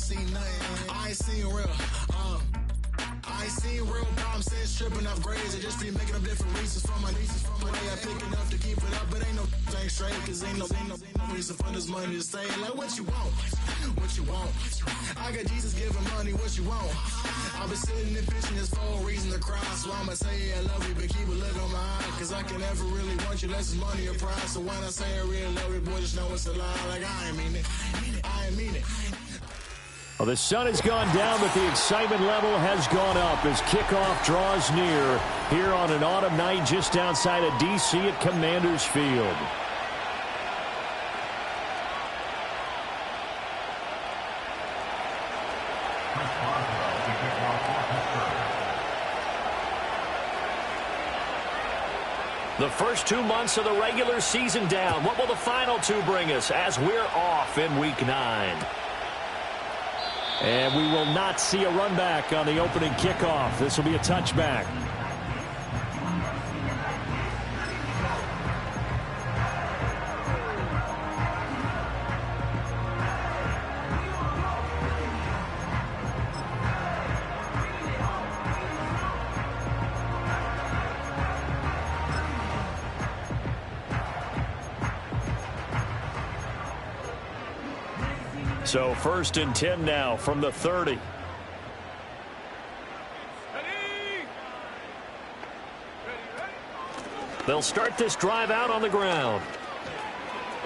seen nothing. I ain't seen real. I ain't seen real problems since stripping off grades. I just be making up different reasons for my nieces. From my way I pick enough to keep it up, but ain't no thing straight. Cause ain't no reason for this money to stay. Like what you want? What you want? I got Jesus giving money, what you want? I've been sitting and pitching this for a reason to cry. So I'ma say I love you, but keep a look on my eye. Cause I can never really want you unless it's money or pride. So when I say I really love you, boy, just know it's a lie. Like I ain't mean it. I ain't mean it. Well, the sun has gone down, but the excitement level has gone up as kickoff draws near here on an autumn night just outside of D.C. at Commanders Field. The first 2 months of the regular season down. What will the final two bring us as we're off in Week 9? And we will not see a run back on the opening kickoff. This will be a touchback. So 1st and 10 now from the 30. They'll start this drive out on the ground.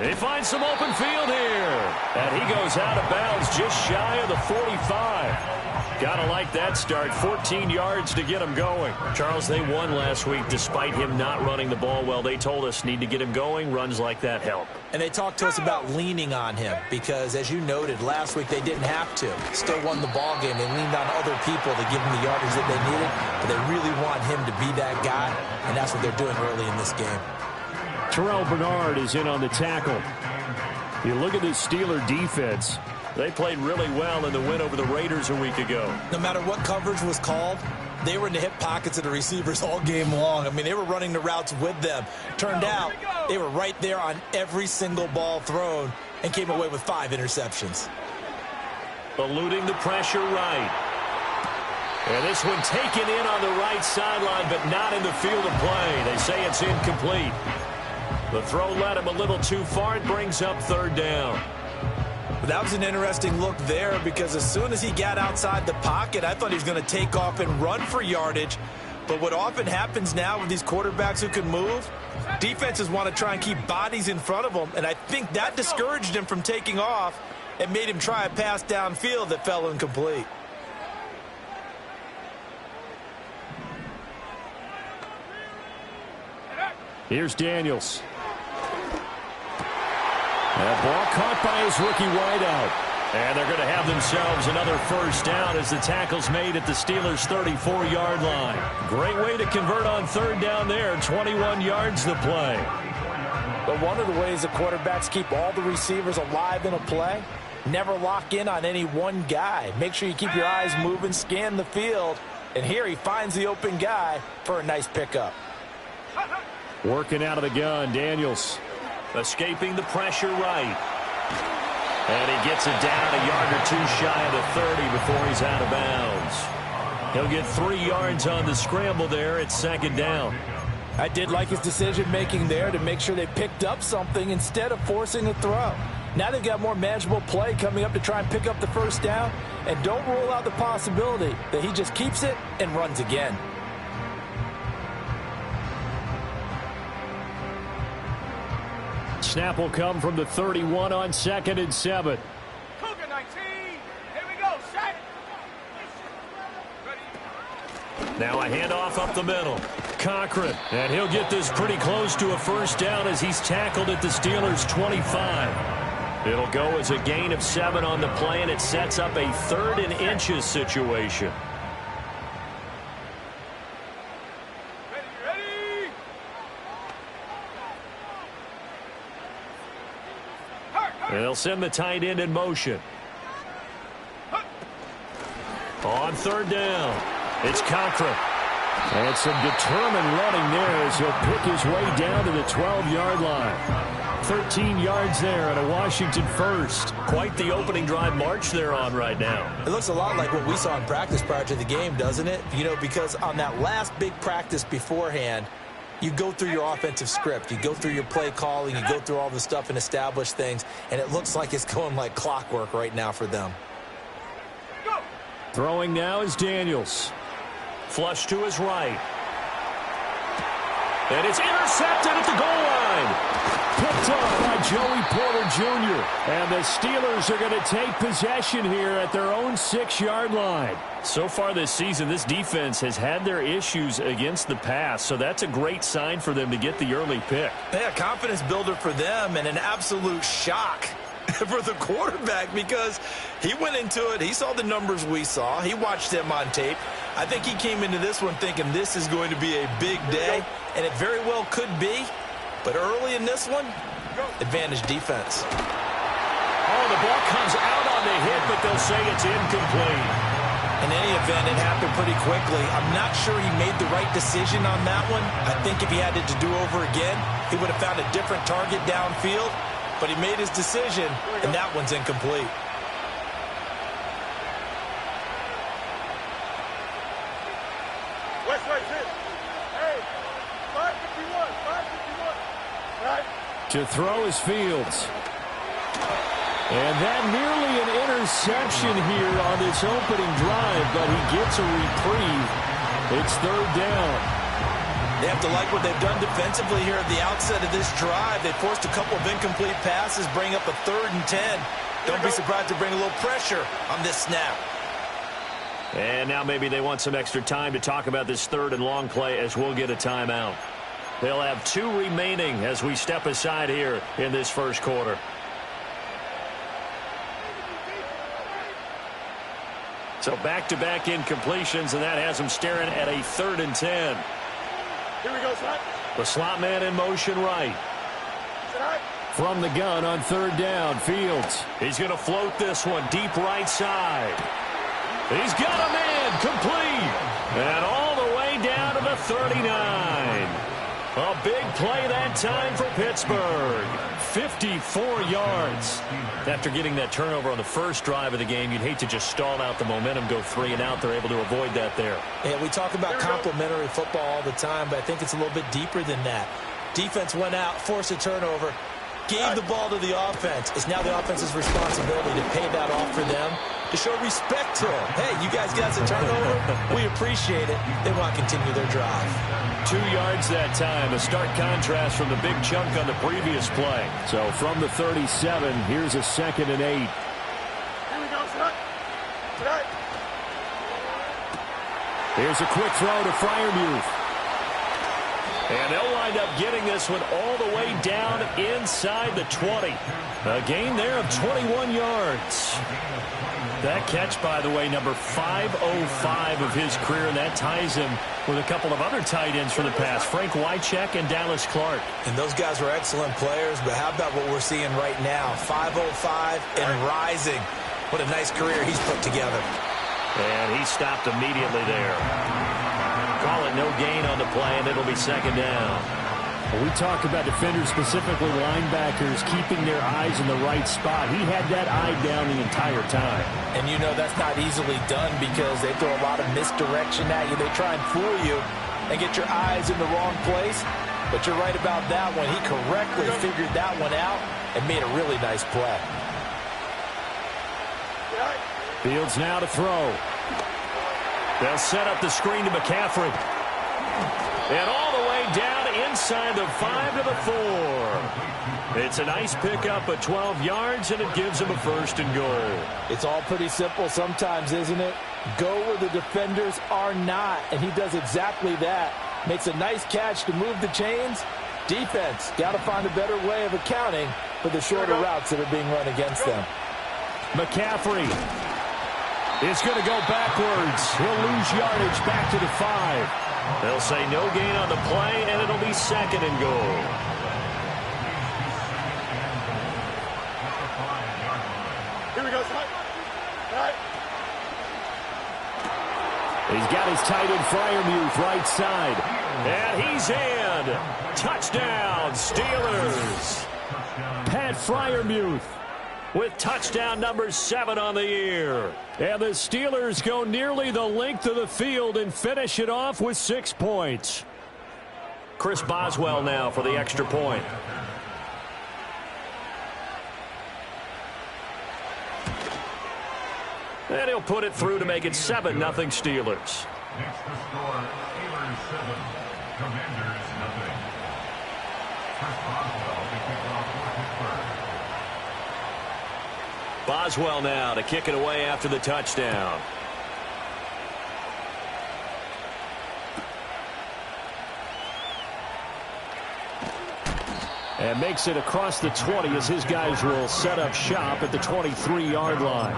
He finds some open field here. And he goes out of bounds just shy of the 45. Gotta like that start. 14 yards to get him going. Charles, they won last week despite him not running the ball well. They told us need to get him going. Runs like that help. And they talked to us about leaning on him because, as you noted, last week they didn't have to. Still won the ball game. They leaned on other people to give him the yardage that they needed, but they really want him to be that guy, and that's what they're doing early in this game. Terrell Bernard is in on the tackle. You look at this Steeler defense. They played really well in the win over the Raiders a week ago. No matter what coverage was called, they were in the hip pockets of the receivers all game long. I mean, they were running the routes with them. Turned out they were right there on every single ball thrown and came away with 5 interceptions. Eluding the pressure right. And this one taken in on the right sideline, but not in the field of play. They say it's incomplete. The throw led him a little too far. It brings up 3rd down. That was an interesting look there because as soon as he got outside the pocket, I thought he was going to take off and run for yardage. But what often happens now with these quarterbacks who can move, defenses want to try and keep bodies in front of them, and I think that discouraged him from taking off and made him try a pass downfield that fell incomplete. Here's Daniels. That ball caught by his rookie wideout. And they're going to have themselves another 1st down as the tackle's made at the Steelers' 34-yard line. Great way to convert on 3rd down there. 21 yards to play. But one of the ways the quarterbacks keep all the receivers alive in a play, never lock in on any one guy. Make sure you keep your eyes moving, scan the field. And here he finds the open guy for a nice pickup. Working out of the gun, Daniels. Escaping the pressure right. And he gets it down a yard or 2 shy of the 30 before he's out of bounds. He'll get 3 yards on the scramble there at 2nd down. I did like his decision-making there to make sure they picked up something instead of forcing a throw. Now they've got more manageable play coming up to try and pick up the 1st down. And don't rule out the possibility that he just keeps it and runs again. Snap will come from the 31 on 2nd and 7. Cougar 19. Here we go. Set. Now a handoff up the middle. Cochran. And he'll get this pretty close to a 1st down as he's tackled at the Steelers' 25. It'll go as a gain of 7 on the play, and it sets up a 3rd and inches situation. And they'll send the tight end in motion. On 3rd down, it's Cochran. And some determined running there as he'll pick his way down to the 12-yard line. 13 yards there and a Washington first. Quite the opening drive march they're on right now. It looks a lot like what we saw in practice prior to the game, doesn't it? You know, because on that last big practice beforehand, you go through your offensive script. You go through your play calling. You go through all the stuff and establish things. And it looks like it's going like clockwork right now for them. Throwing now is Daniels. Flush to his right. And it's intercepted at the goal line. Picked up by Joey Porter Jr. And the Steelers are going to take possession here at their own 6-yard line. So far this season, this defense has had their issues against the pass, so that's a great sign for them to get the early pick. Yeah, confidence builder for them and an absolute shock for the quarterback because he went into it. He saw the numbers we saw. He watched them on tape. I think he came into this one thinking this is going to be a big day, and it very well could be. But early in this one, advantage defense. Oh, the ball comes out on the hit, but they'll say it's incomplete. In any event, it happened pretty quickly. I'm not sure he made the right decision on that one. I think if he had it to do over again, he would have found a different target downfield. But he made his decision, and that one's incomplete. West right here. Hey, 551, 551. Right. To throw is Fields. And that nearly an interception here on this opening drive, but he gets a reprieve. It's third down. They have to like what they've done defensively here at the outset of this drive. They forced a couple of incomplete passes, bring up a 3rd and 10. Don't be surprised to bring a little pressure on this snap. And now maybe they want some extra time to talk about this 3rd and long play as we'll get a timeout. They'll have 2 remaining as we step aside here in this first quarter. So back-to-back incompletions, and that has them staring at a 3rd and 10. Here we go, slot. The slot man in motion right. From the gun on 3rd down, Fields. He's going to float this one deep right side. He's got a man complete. And all the way down to the 39. A big play that time for Pittsburgh. 54 yards. After getting that turnover on the first drive of the game, you'd hate to just stall out the momentum, go 3 and out. They're able to avoid that there. Yeah, we talk about complementary football all the time, but I think it's a little bit deeper than that. Defense went out, forced a turnover, gave the ball to the offense. It's now the offense's responsibility to pay that off for them, to show respect to them. Hey, you guys got a turnover? We appreciate it. They want to continue their drive. 2 yards that time. A stark contrast from the big chunk on the previous play. So from the 37, here's a 2nd and 8. Here we go, slot. Right. Here's a quick throw to Freiermuth. And they'll wind up getting this one all the way down inside the 20. A gain there of 21 yards. That catch, by the way, number 505 of his career, and that ties him with a couple of other tight ends for the past, Frank Wycheck and Dallas Clark. And those guys were excellent players, but how about what we're seeing right now? 505 and rising. What a nice career he's put together. And he stopped immediately there. Call it no gain on the play, and it'll be 2nd down. We talk about defenders, specifically linebackers, keeping their eyes in the right spot. He had that eye down the entire time. And you know that's not easily done because they throw a lot of misdirection at you. They try and fool you and get your eyes in the wrong place. But you're right about that one. He correctly figured that one out and made a really nice play. Fields now to throw. They'll set up the screen to McCaffrey. And all the way down inside the 5 to the 4. It's a nice pickup of 12 yards, and it gives him a 1st and goal. It's all pretty simple sometimes, isn't it? Go where the defenders are not, and he does exactly that. Makes a nice catch to move the chains. Defense, got to find a better way of accounting for the shorter routes that are being run against them. McCaffrey is going to go backwards. He'll lose yardage back to the 5. They'll say no gain on the play, and it'll be 2nd and goal. Here we go, slot. Right. He's got his tight end Freiermuth right side. And he's in. Touchdown, Steelers. Pat Freiermuth with touchdown number 7 on the year. And the Steelers go nearly the length of the field and finish it off with 6 points. Chris Boswell now for the extra point. And he'll put it through to make it 7-0 Steelers. Next to score, Steelers 7, Commanders 0. Chris Boswell to kick off for Pittsburgh. Boswell now to kick it away after the touchdown. And makes it across the 20 as his guys will set up shop at the 23-yard line.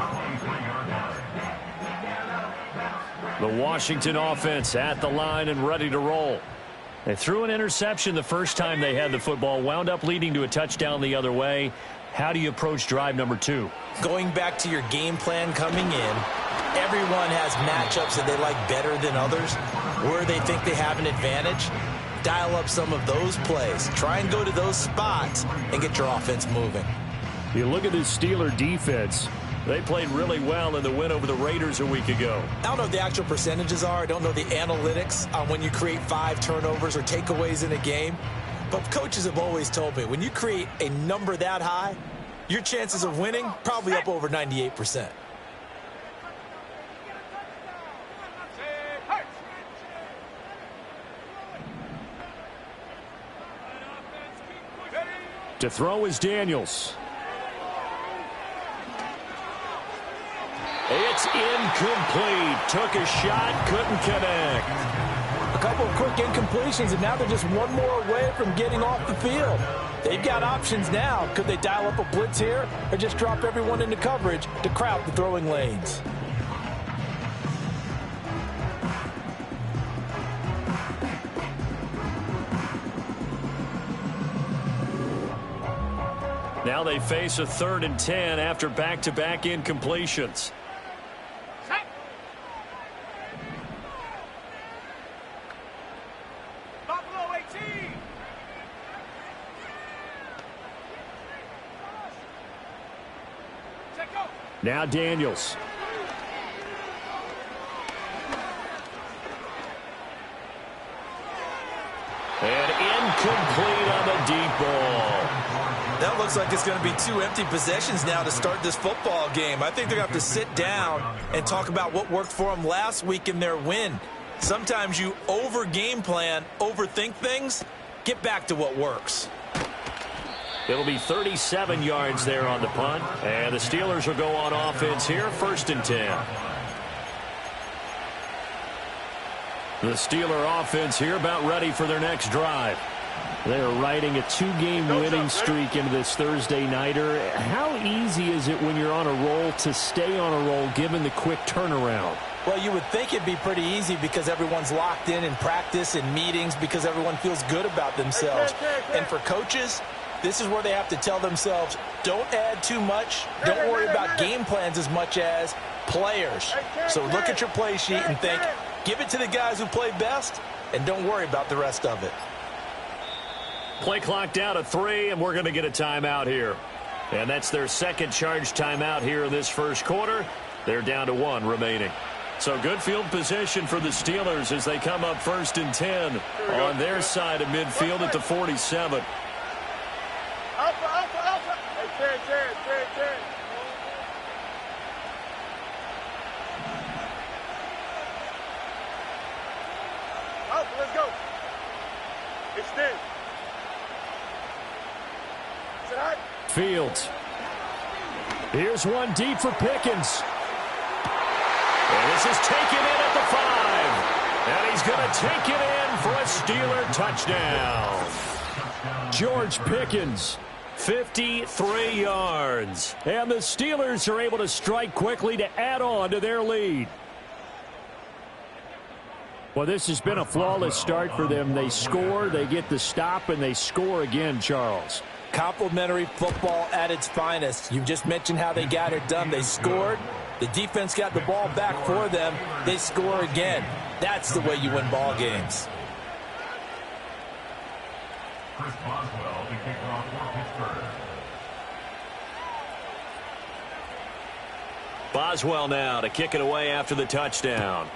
The Washington offense at the line and ready to roll. They threw an interception the first time they had the football, wound up leading to a touchdown the other way. How do you approach drive number 2? Going back to your game plan coming in, everyone has matchups that they like better than others, where they think they have an advantage. Dial up some of those plays. Try and go to those spots and get your offense moving. You look at this Steeler defense. They played really well in the win over the Raiders a week ago. I don't know what the actual percentages are. I don't know the analytics on when you create 5 turnovers or takeaways in a game. But coaches have always told me, when you create a number that high, your chances of winning probably up over 98%. To throw is Daniels. It's incomplete. Took a shot, couldn't connect. A couple of quick incompletions, and now they're just one more away from getting off the field. They've got options now. Could they dial up a blitz here or just drop everyone into coverage to crowd the throwing lanes? Now they face a 3rd and 10 after back-to-back incompletions. Now Daniels. And incomplete on the deep ball. That looks like it's going to be 2 empty possessions now to start this football game. I think they're going to have to sit down and talk about what worked for them last week in their win. Sometimes you over-game plan, overthink things, get back to what works. It'll be 37 yards there on the punt. And the Steelers will go on offense here, 1st and 10. The Steeler offense here about ready for their next drive. They are riding a 2-game winning streak into this Thursday nighter. How easy is it when you're on a roll to stay on a roll given the quick turnaround? Well, you would think it'd be pretty easy because everyone's locked in practice and meetings because everyone feels good about themselves. And for coaches, this is where they have to tell themselves, don't add too much. Don't worry about game plans as much as players. So look at your play sheet and think, give it to the guys who play best, and don't worry about the rest of it. Play clock down to 3, and we're going to get a timeout here. And that's their second charge timeout here in this first quarter. They're down to 1 remaining. So good field position for the Steelers as they come up 1st and 10 on their side of midfield at the 47. Let's go. Extend. Fields. Here's one deep for Pickens. And this is taken in at the 5. And he's going to take it in for a Steeler touchdown. George Pickens, 53 yards. And the Steelers are able to strike quickly to add on to their lead. Well, this has been a flawless start for them. They score, they get the stop, and they score again, Charles. Complimentary football at its finest. You just mentioned how they got it done. They scored. The defense got the ball back for them. They score again. That's the way you win ball games. Chris Boswell to kick off for Pittsburgh. Boswell now to kick it away after the touchdown.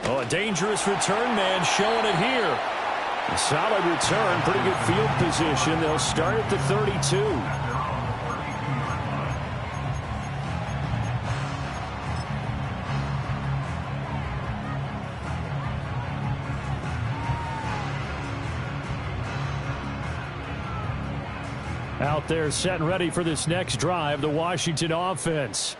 Oh, a dangerous return man showing it here. A solid return, pretty good field position. They'll start at the 32. Out there set and ready for this next drive, the Washington offense.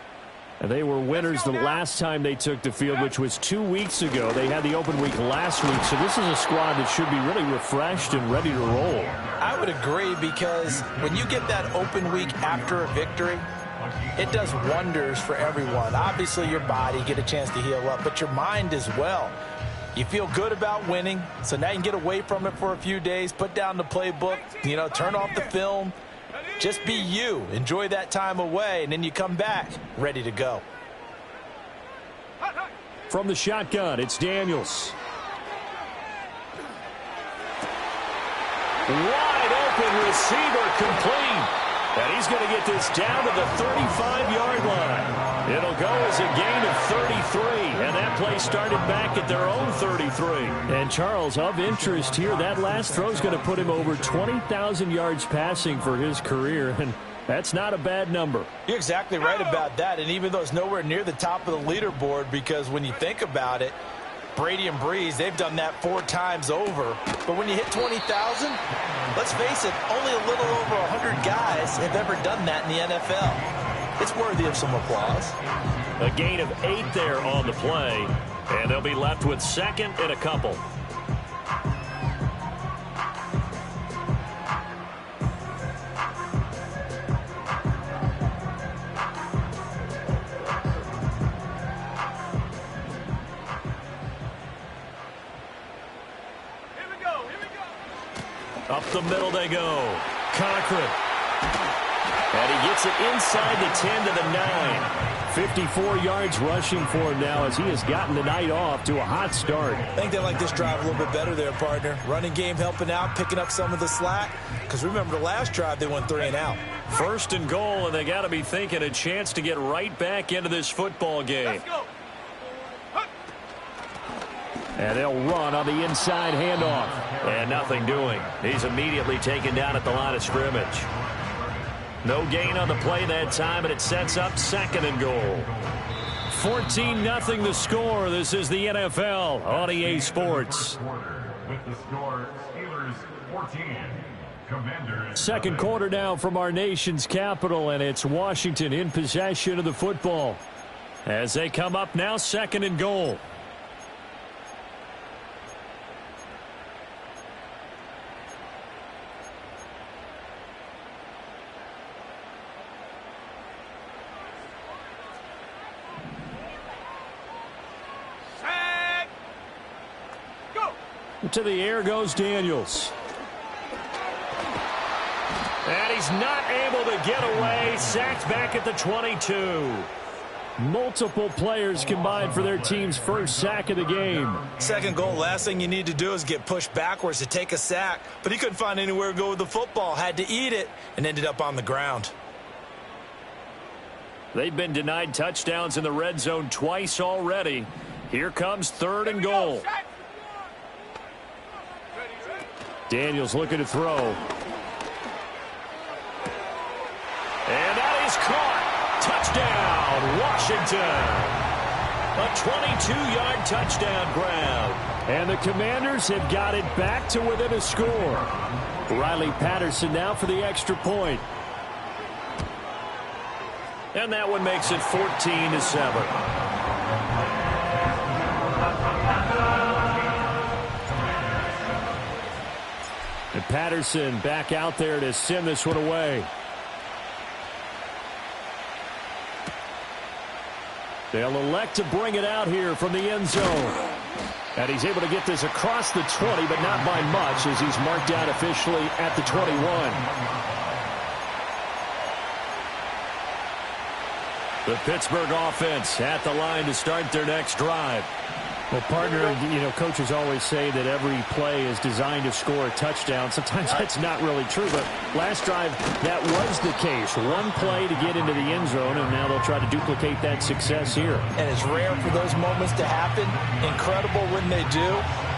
And they were winners the last time they took the field, which was 2 weeks ago. They had the open week last week, so this is a squad that should be really refreshed and ready to roll. I would agree, because when you get that open week after a victory, it does wonders for everyone. Obviously, your body, get a chance to heal up, but your mind as well. You feel good about winning, so now you can get away from it for a few days, put down the playbook, turn off the film. Just be you. Enjoy that time away, and then you come back ready to go. From the shotgun, it's Daniels. Wide open receiver, complete. And he's going to get this down to the 35-yard line. It'll go as a gain of 33, and that play started back at their own 33. And Charles, of interest here, that last throw is going to put him over 20,000 yards passing for his career, and that's not a bad number. You're exactly right about that, and even though it's nowhere near the top of the leaderboard, because when you think about it, Brady and Breeze, they've done that 4 times over. But when you hit 20,000, let's face it, only a little over 100 guys have ever done that in the NFL. It's worthy of some applause. A gain of 8 there on the play, and they'll be left with second and a couple. Up the middle they go. Cochran. And he gets it inside the 10 to the 9. 54 yards rushing for him now as he has gotten the night off to a hot start. I think they like this drive a little bit better there, partner. Running game helping out, picking up some of the slack. Because remember, the last drive they went 3 and out. First and goal, and they got to be thinking a chance to get right back into this football game. Let's go. And they'll run on the inside handoff. And nothing doing. He's immediately taken down at the line of scrimmage. No gain on the play that time, and it sets up second and goal. 14-0 the score. This is the NFL on EA Sports. With the score, Steelers 14, Commanders. Second quarter now from our nation's capital, and it's Washington in possession of the football. As they come up now, second and goal. To the air goes Daniels. And he's not able to get away. Sacked back at the 22. Multiple players combined for their team's first sack of the game. Second goal, last thing you need to do is get pushed backwards to take a sack. But he couldn't find anywhere to go with the football. Had to eat it and ended up on the ground. They've been denied touchdowns in the red zone twice already. Here comes third and goal. Daniels looking to throw. And that is caught. Touchdown, Washington. A 22-yard touchdown grab. And the Commanders have got it back to within a score. Riley Patterson now for the extra point. And that one makes it 14-7. And Patterson back out there to send this one away. They'll elect to bring it out here from the end zone. And he's able to get this across the 20, but not by much, as he's marked down officially at the 21. The Pittsburgh offense at the line to start their next drive. Well, partner, coaches always say that every play is designed to score a touchdown. Sometimes that's not really true, but last drive, that was the case. One play to get into the end zone, and now they'll try to duplicate that success here. And it's rare for those moments to happen. Incredible when they do.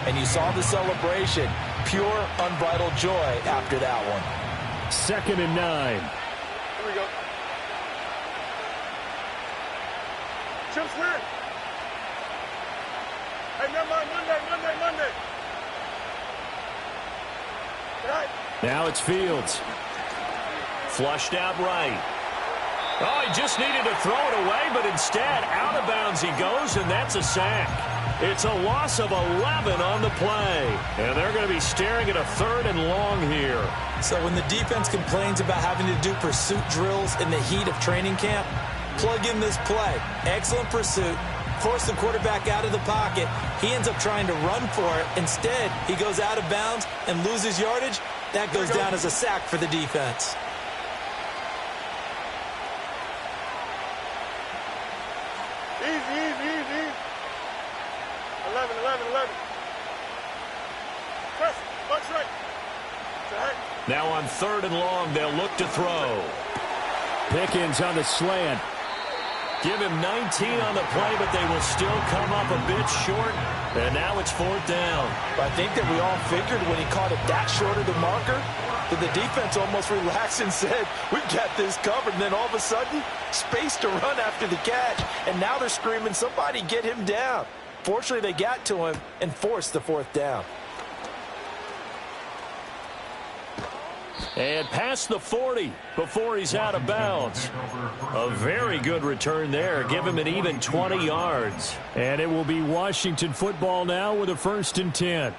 And you saw the celebration. Pure, unbridled joy after that one. 2nd and 9. Here we go. Chip's weird. Hey, never mind. Monday. Right. Now it's Fields. Flushed out right. Oh, he just needed to throw it away, but instead, out of bounds he goes, and that's a sack. It's a loss of 11 on the play. And they're going to be staring at a 3rd and long here. So when the defense complains about having to do pursuit drills in the heat of training camp, plug in this play. Excellent pursuit. Force the quarterback out of the pocket. He ends up trying to run for it. Instead, he goes out of bounds and loses yardage. That goes down as a sack for the defense. Easy. 11. Press. Bunch right. Now on 3rd and long, they'll look to throw. Pickens on the slant. Give him 19 on the play, but they will still come up a bit short. And now it's 4th down. I think that we all figured when he caught it that short of the marker that the defense almost relaxed and said, we've got this covered. And then all of a sudden, space to run after the catch. And now they're screaming, somebody get him down. Fortunately, they got to him and forced the 4th down. And past the 40 before he's out of bounds. A very good return there. Give him an even 20 yards. And it will be Washington football now with a 1st and 10.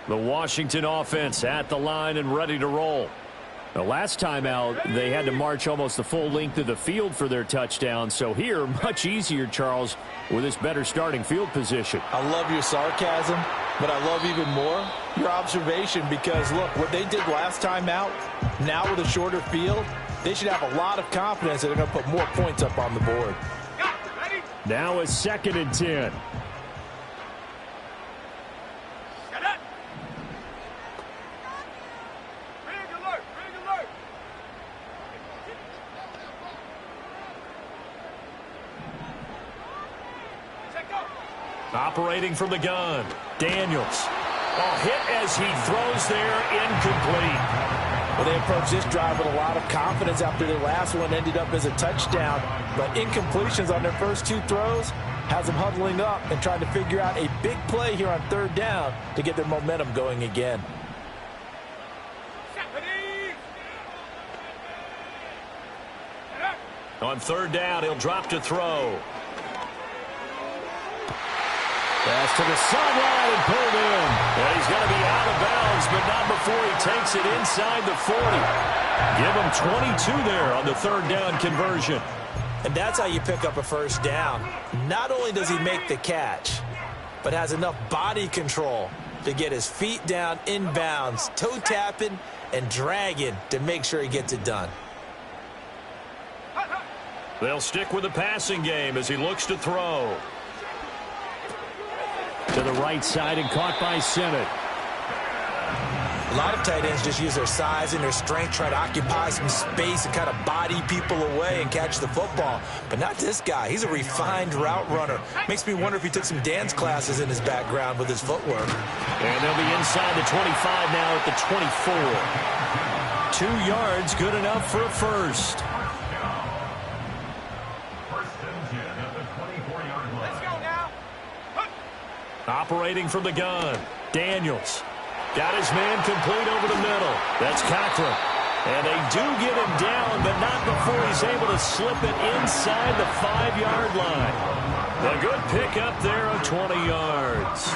The Washington offense at the line and ready to roll. The last time out, they had to march almost the full length of the field for their touchdown. So here, much easier, Charles, with this better starting field position. I love your sarcasm, but I love even more your observation because, look, what they did last time out, now with a shorter field, they should have a lot of confidence that they're going to put more points up on the board. Now a 2nd and 10. Operating from the gun, Daniels. Oh, hit as he throws there, incomplete. Well, they approached this drive with a lot of confidence after their last one ended up as a touchdown. But incompletions on their first 2 throws has them huddling up and trying to figure out a big play here on 3rd down to get their momentum going again. On 3rd down, he'll drop to throw. Pass to the sideline and pulled in. And he's going to be out of bounds, but not before he takes it inside the 40. Give him 22 there on the 3rd down conversion. And that's how you pick up a 1st down. Not only does he make the catch, but has enough body control to get his feet down in bounds, toe tapping and dragging to make sure he gets it done. They'll stick with the passing game as he looks to throw. To the right side and caught by Sennett. A lot of tight ends just use their size and their strength, try to occupy some space and kind of body people away and catch the football. But not this guy. He's a refined route runner. Makes me wonder if he took some dance classes in his background with his footwork. And they'll be inside the 25 now at the 24. 2 yards, good enough for a first. Operating from the gun, Daniels. Got his man complete over the middle. That's Cochran. And they do get him down, but not before he's able to slip it inside the 5-yard line. A good pickup there of 20 yards.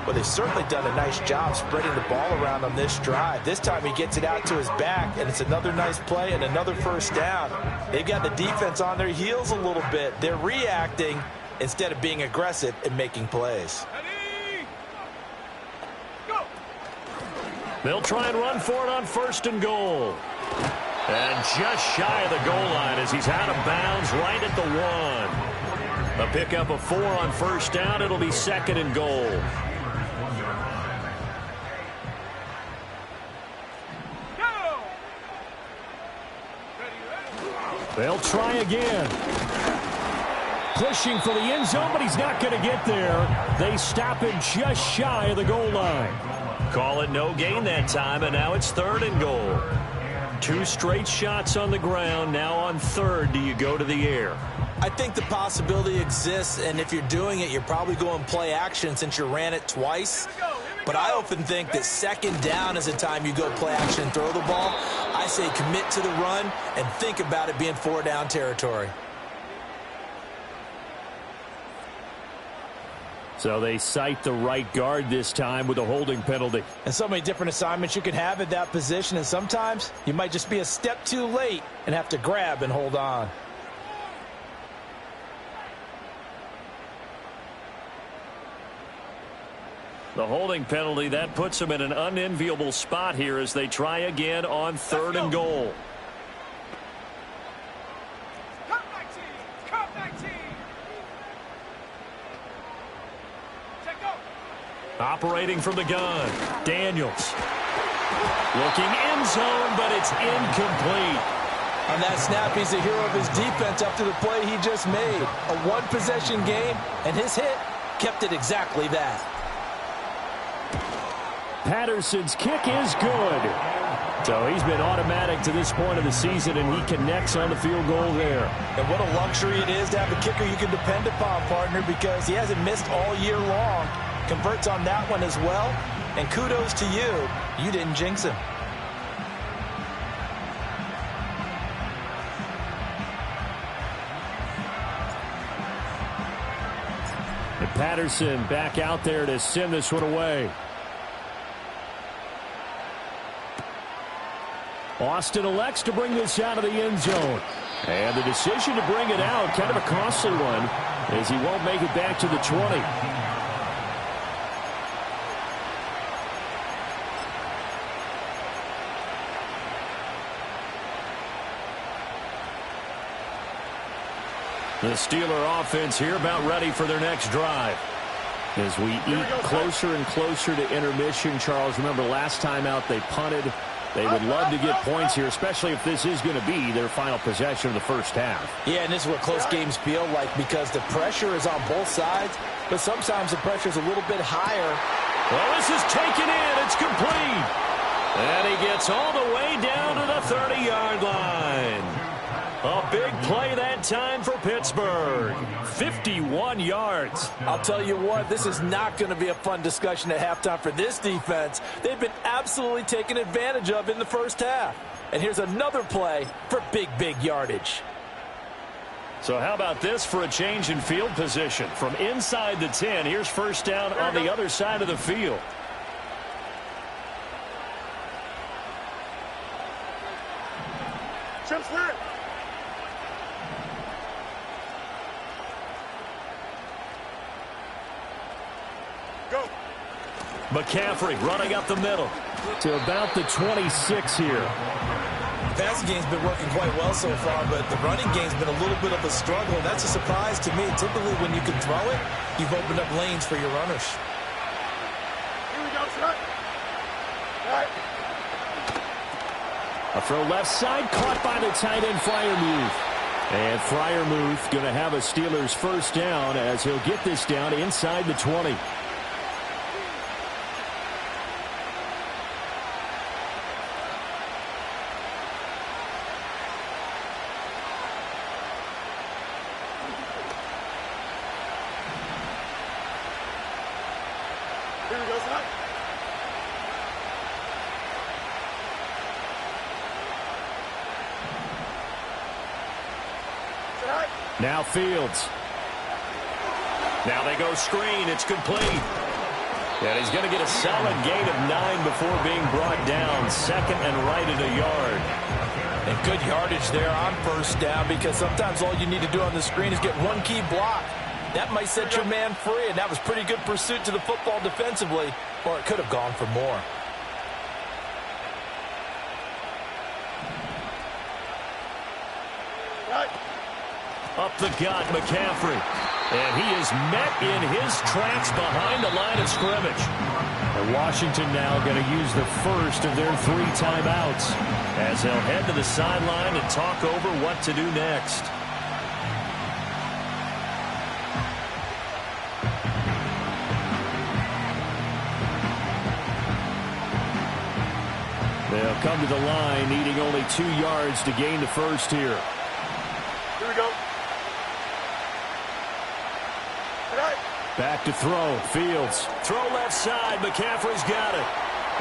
Well, they've certainly done a nice job spreading the ball around on this drive. This time he gets it out to his back, and it's another nice play and another 1st down. They've got the defense on their heels a little bit. They're reacting instead of being aggressive and making plays. They'll try and run for it on 1st and goal. And just shy of the goal line as he's out of bounds right at the 1. A pickup of 4 on 1st down. It'll be 2nd and goal. They'll try again. Pushing for the end zone, but he's not going to get there. They stop him just shy of the goal line. Call it no gain that time, and now it's 3rd and goal. 2 straight shots on the ground. Now on 3rd, do you go to the air? I think the possibility exists, and if you're doing it, you're probably going play action since you ran it twice. But I often think that 2nd down is the time you go play action and throw the ball. I say commit to the run and think about it being 4 down territory. So they cite the right guard this time with a holding penalty. And so many different assignments you can have at that position, and sometimes you might just be a step too late and have to grab and hold on. The holding penalty, that puts them in an unenviable spot here as they try again on 3rd and goal. Operating from the gun, Daniels. Looking end zone, but it's incomplete. On that snap, he's the hero of his defense after the play he just made. A one-possession game, and his hit kept it exactly that. Patterson's kick is good. So he's been automatic to this point of the season, and he connects on the field goal there. And what a luxury it is to have a kicker you can depend upon, partner, because he hasn't missed all year long. Converts on that one as well, and kudos to you. You didn't jinx him. And Patterson back out there to send this one away. Austin elects to bring this out of the end zone. And the decision to bring it out, kind of a costly one, as he won't make it back to the 20. The Steeler offense here about ready for their next drive. As we eat closer and closer to intermission, Charles, remember last time out they punted. They would love to get points here, especially if this is going to be their final possession of the first half. Yeah, and this is what close games feel like because the pressure is on both sides, but sometimes the pressure is a little bit higher. Well, this is taken in. It's complete. And he gets all the way down to the 30-yard line. A big play that time for Pittsburgh. 51 yards. I'll tell you what, this is not going to be a fun discussion at halftime for this defense. They've been absolutely taken advantage of in the first half. And here's another play for big yardage. So how about this for a change in field position? From inside the 10, here's first down on the other side of the field. Chip Spirit. Go. McCaffrey running up the middle To about the 26 here. The passing game's been working quite well so far, but the running game's been a little bit of a struggle. That's a surprise to me. Typically, when you can throw it, you've opened up lanes for your runners. Here we go, son. All right. A throw left side, caught by the tight end, Freiermuth. And Freiermuth going to have a Steelers first down as he'll get this down inside the 20. Here we go, son. Now Fields. Now they go screen. It's complete. And he's going to get a solid gain of 9 before being brought down. Second and right at a yard. And good yardage there on first down because sometimes all you need to do on the screen is get one key block. That might set your man free, and that was pretty good pursuit to the football defensively, or it could have gone for more. Up the gut, McCaffrey. And he is met in his tracks behind the line of scrimmage. And Washington now going to use the first of their 3 timeouts as they'll head to the sideline and talk over what to do next. They'll come to the line, needing only 2 yards to gain the first here. Here we go. Back to throw. Fields. Throw left side. McCaffrey's got it.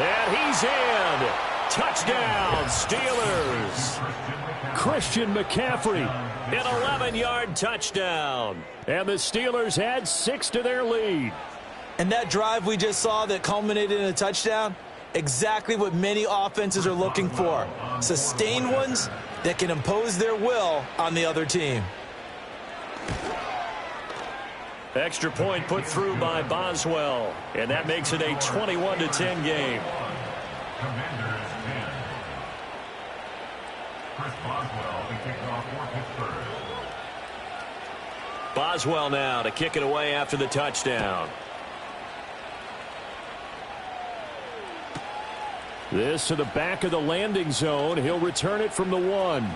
And he's in. Touchdown, Steelers. Christian McCaffrey. An 11-yard touchdown. And the Steelers add 6 to their lead. And that drive we just saw that culminated in a touchdown, exactly what many offenses are looking for. Sustained ones that can impose their will on the other team. Extra point put through by Boswell. And that makes it a 21-10 game. Commanders 10. Chris Boswell, the kickoff for Pittsburgh. Boswell now to kick it away after the touchdown. This to the back of the landing zone. He'll return it from the 1.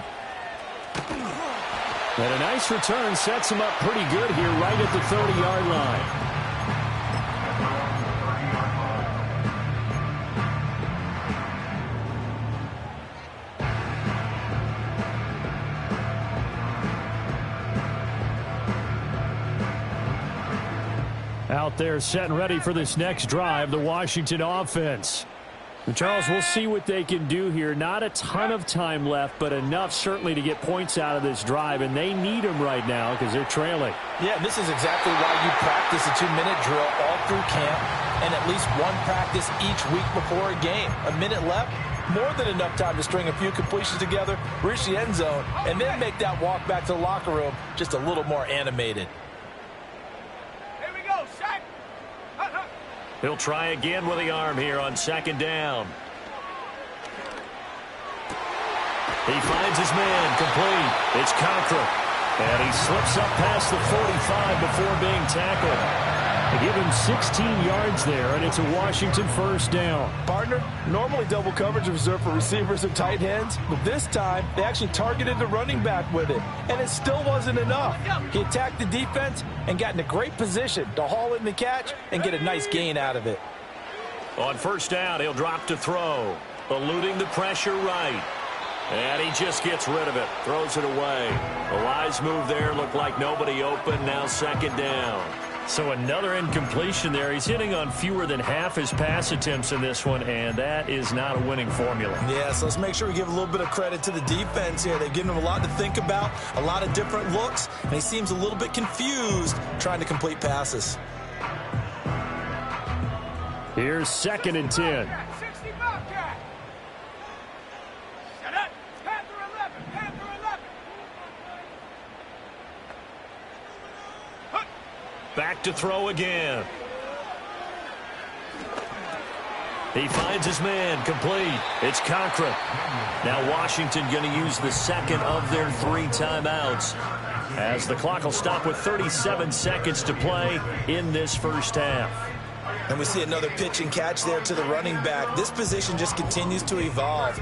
And a nice return sets him up pretty good here right at the 30-yard line. Out there set and ready for this next drive, the Washington offense. And Charles, we'll see what they can do here. Not a ton of time left, but enough certainly to get points out of this drive, and they need them right now because they're trailing. Yeah, this is exactly why you practice a 2-minute drill all through camp and at least one practice each week before a game. A minute left, more than enough time to string a few completions together, reach the end zone, and then make that walk back to the locker room just a little more animated. He'll try again with the arm here on 2nd down. He finds his man complete. It's Conklin. And he slips up past the 45 before being tackled. They give him 16 yards there, and it's a Washington first down. Partner, normally double coverage is reserved for receivers and tight ends, but this time they actually targeted the running back with it, and it still wasn't enough. He attacked the defense and got in a great position to haul in the catch and get a nice gain out of it. On 1st down, he'll drop to throw, eluding the pressure right. And he just gets rid of it, throws it away. A wise move there, looked like nobody open, now 2nd down. So another incompletion there. He's hitting on fewer than half his pass attempts in this one, and that is not a winning formula. Yeah, so let's make sure we give a little bit of credit to the defense here. They've given him a lot to think about, a lot of different looks, and he seems a little bit confused trying to complete passes. Here's 2nd and 10. Back to throw again. He finds his man complete. It's Conklin. Now Washington going to use the 2nd of their 3 timeouts as the clock will stop with 37 seconds to play in this first half. And we see another pitch and catch there to the running back. This position just continues to evolve.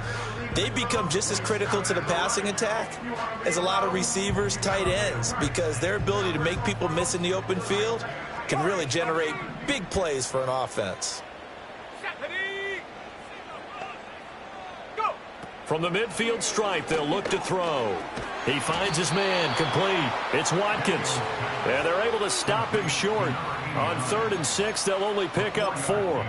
They become just as critical to the passing attack as a lot of receivers, tight ends, because their ability to make people miss in the open field can really generate big plays for an offense. From the midfield stripe, they'll look to throw. He finds his man complete. It's Watkins. And they're able to stop him short. On 3rd and 6, they'll only pick up 4.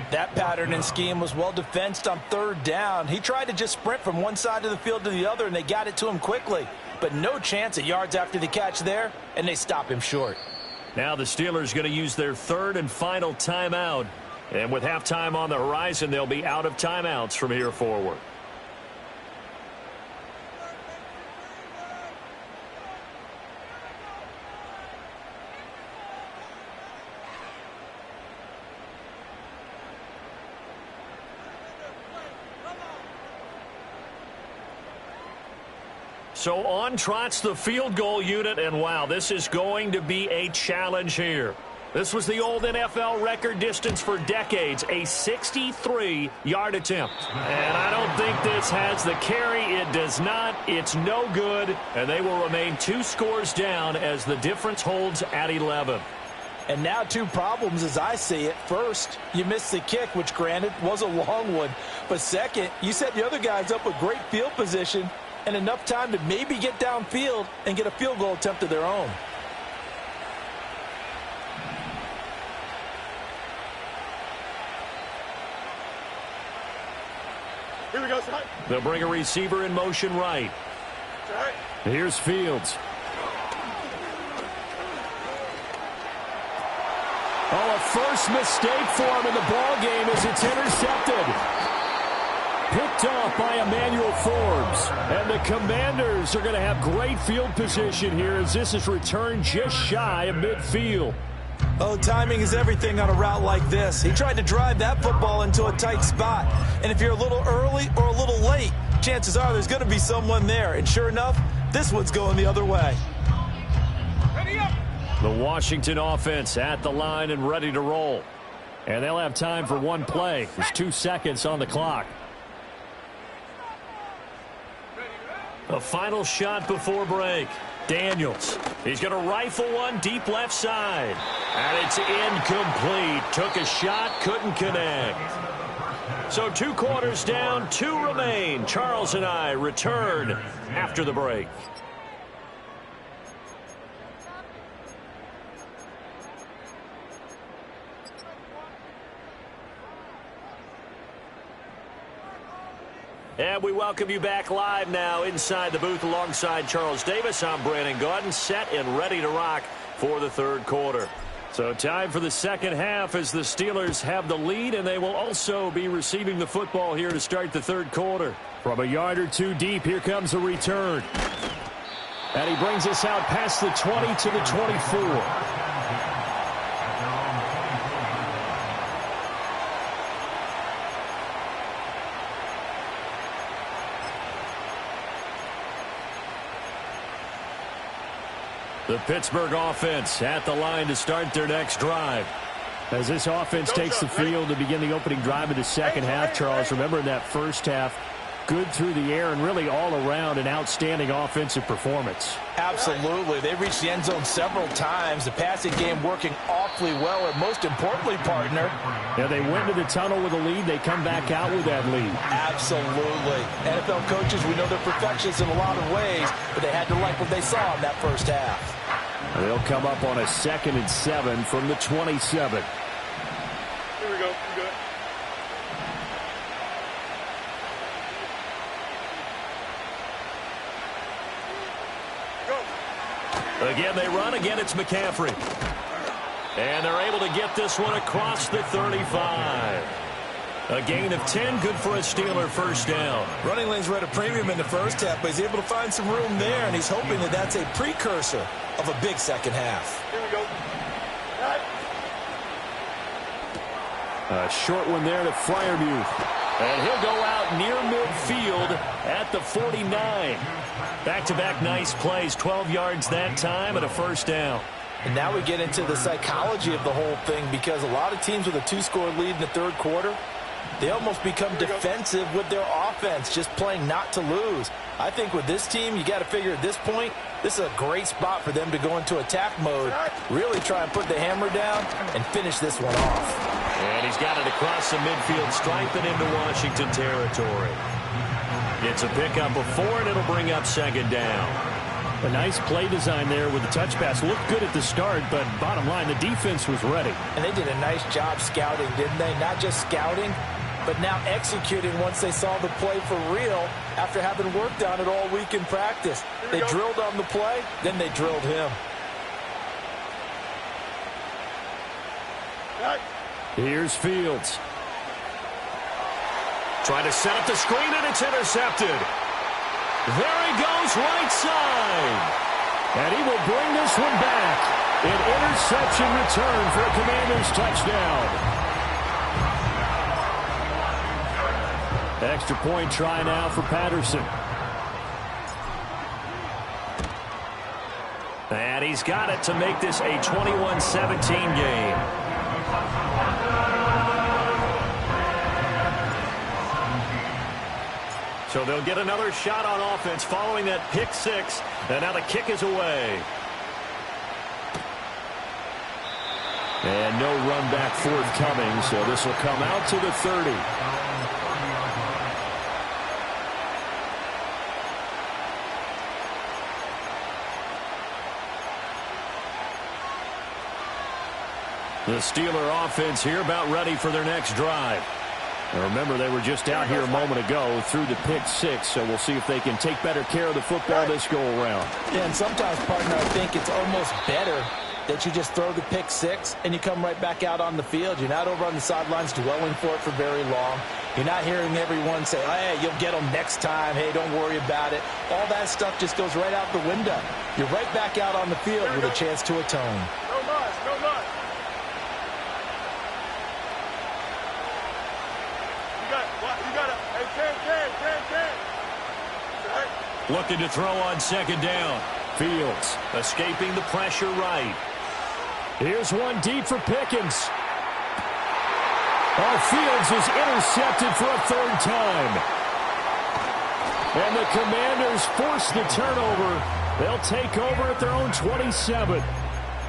That pattern and scheme was well defensed on 3rd down. He tried to just sprint from one side of the field to the other, and they got it to him quickly. But no chance at yards after the catch there, and they stop him short. Now the Steelers going to use their 3rd and final timeout. And with halftime on the horizon, they'll be out of timeouts from here forward. So on trots the field goal unit, and wow, this is going to be a challenge here. This was the old NFL record distance for decades, a 63-yard attempt. And I don't think this has the carry. It does not. It's no good. And they will remain 2 scores down as the difference holds at 11. And now 2 problems as I see it. First, you missed the kick, which granted was a long one. But second, you set the other guys up with great field position and enough time to maybe get downfield and get a field goal attempt of their own. Here we go, side. They'll bring a receiver in motion right. Right. Here's Fields. Oh, a first mistake for him in the ball game as it's intercepted. Picked off by Emmanuel Forbes. And the Commanders are going to have great field position here as this is returned just shy of midfield. Oh, timing is everything on a route like this. He tried to drive that football into a tight spot. And if you're a little early or a little late, chances are there's going to be someone there. And sure enough, this one's going the other way. Ready up. The Washington offense at the line and ready to roll. And they'll have time for one play. There's 2 seconds on the clock. A final shot before break. Daniels. He's going to rifle one deep left side. And it's incomplete. Took a shot, couldn't connect. So 2 quarters down, 2 remain. Charles and I return after the break. And we welcome you back live now inside the booth alongside Charles Davis. I'm Brandon Gaudin, set and ready to rock for the 3rd quarter. So time for the second half as the Steelers have the lead, and they will also be receiving the football here to start the 3rd quarter. From a yard or 2 deep, here comes a return. And he brings us out past the 20 to the 24. The Pittsburgh offense at the line to start their next drive. As this offense takes the field to begin the opening drive of the second half, Charles, remember in that first half, good through the air and really all around an outstanding offensive performance. Absolutely. They reached the end zone several times. The passing game working awfully well, and most importantly, partner. Yeah, they went to the tunnel with a lead. They come back out with that lead. Absolutely. NFL coaches, we know they're perfectionists in a lot of ways, but they had to like what they saw in that first half. They'll come up on a 2nd and 7 from the 27. Here we go. You good? Again, they run. Again, it's McCaffrey. And they're able to get this one across the 35. A gain of 10, good for a Steeler first down. Running lanes were at a premium in the first half, but he's able to find some room there, and he's hoping that that's a precursor of a big second half. Here we go. A short one there to Freiermuth. And he'll go out near midfield at the 49. Back-to-back nice plays, 12 yards that time and a first down. And now we get into the psychology of the whole thing, because a lot of teams with a 2-score lead in the 3rd quarter, they almost become defensive with their offense, just playing not to lose. I think with this team, you got to figure at this point, this is a great spot for them to go into attack mode, really try and put the hammer down and finish this one off. And he's got it across the midfield stripe and into Washington territory. It's a pickup of 4, and it'll bring up 2nd down. A nice play design there with the touch pass. Looked good at the start, but bottom line, the defense was ready. And they did a nice job scouting, didn't they? Not just scouting, but now executing once they saw the play for real after having worked on it all week in practice. They drilled on the play, then they drilled him. Here's Fields. Trying to set up the screen, and it's intercepted. There he goes, right side. And he will bring this one back. An interception return for a Commanders touchdown. Extra point try now for Patterson. And he's got it to make this a 21-17 game. So they'll get another shot on offense following that pick six. And now the kick is away. And no run back forthcoming, so this will come out to the 30. The Steeler offense here about ready for their next drive. Now remember, they were just out here a moment ago through the pick six, so we'll see if they can take better care of the football this go around. Yeah, and sometimes, partner, I think it's almost better that you just throw the pick six and you come right back out on the field. You're not over on the sidelines dwelling for it for very long. You're not hearing everyone say, hey, you'll get them next time. Hey, don't worry about it. All that stuff just goes right out the window. You're right back out on the field with a chance to atone. No muss, no muss. You got it. Hey, 10. Looking to throw on second down. Fields escaping the pressure right. Here's one deep for Pickens. Fields is intercepted for a third time. And the Commanders force the turnover. They'll take over at their own 27.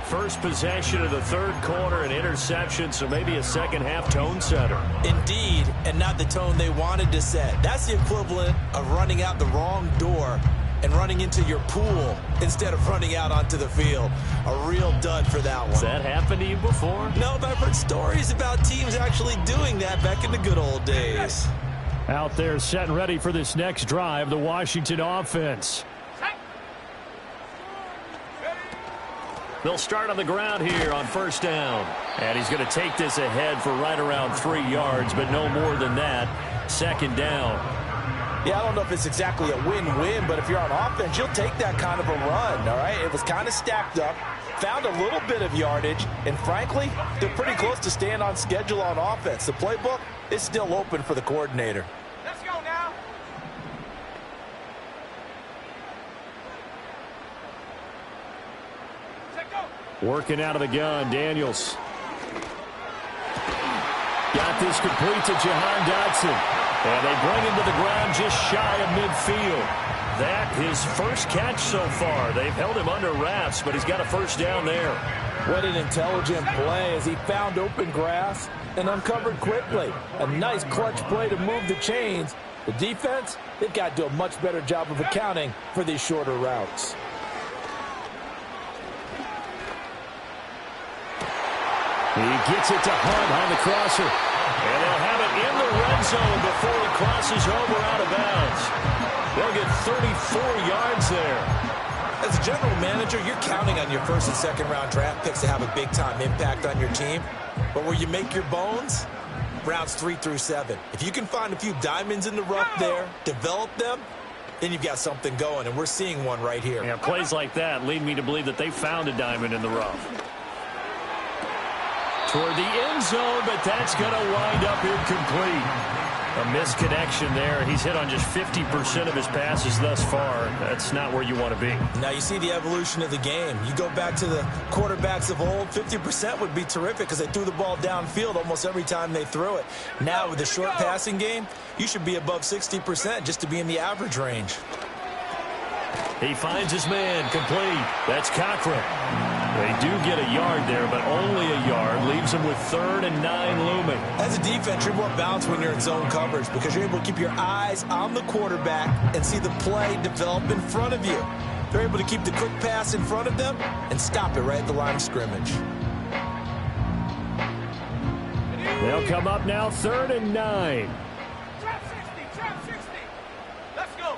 First possession of the third quarter, an interception, so maybe a second-half tone setter. Indeed, and not the tone they wanted to set. That's the equivalent of running out the wrong door and running into your pool instead of running out onto the field. A real dud for that one. Has that happened to you before? No, but I've heard stories about teams actually doing that back in the good old days. Out there set and ready for this next drive, the Washington offense. They'll start on the ground here on first down. And he's going to take this ahead for right around 3 yards, but no more than that. Second down. Yeah, I don't know if it's exactly a win-win, but if you're on offense, you'll take that kind of a run, all right? It was kind of stacked up, found a little bit of yardage, and frankly, they're pretty close to staying on schedule on offense. The playbook is still open for the coordinator. Let's go now. Working out of the gun, Daniels. Got this complete to Jahan Dotson. And they bring him to the ground just shy of midfield. That his first catch so far. They've held him under wraps, but he's got a first down there. What an intelligent play as he found open grass and uncovered quickly. A nice clutch play to move the chains. The defense, they've got to do a much better job of accounting for these shorter routes. He gets it to Hunt on the crosser. And they'll have it in the red zone before he crosses over out of bounds. They'll get 34 yards there. As a general manager, you're counting on your first and second round draft picks to have a big-time impact on your team. But where you make your bones, rounds 3 through 7. If you can find a few diamonds in the rough there, develop them, then you've got something going, and we're seeing one right here. Yeah, plays like that lead me to believe that they found a diamond in the rough. Toward the end zone, but that's going to wind up incomplete. A misconnection there. He's hit on just 50% of his passes thus far. That's not where you want to be. Now you see the evolution of the game. You go back to the quarterbacks of old, 50% would be terrific because they threw the ball downfield almost every time they threw it. Now with the short passing game, you should be above 60% just to be in the average range. He finds his man complete. That's Cochran. They do get a yard there, but only a yard. Leaves them with 3rd and 9 looming. As a defense, you're more balanced when you're in zone coverage because you're able to keep your eyes on the quarterback and see the play develop in front of you. They're able to keep the quick pass in front of them and stop it right at the line of scrimmage. They'll come up now 3rd and 9. Trap 60. Let's go.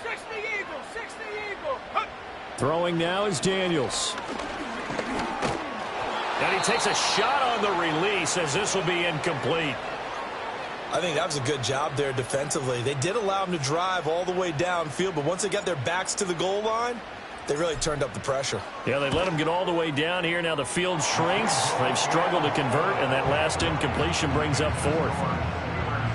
60 Eagle. Throwing now is Daniels. And he takes a shot on the release as this will be incomplete. I think that was a good job there defensively. They did allow him to drive all the way downfield, but once they got their backs to the goal line, they really turned up the pressure. Yeah, they let him get all the way down here. Now the field shrinks. They've struggled to convert, and that last incompletion brings up 4th.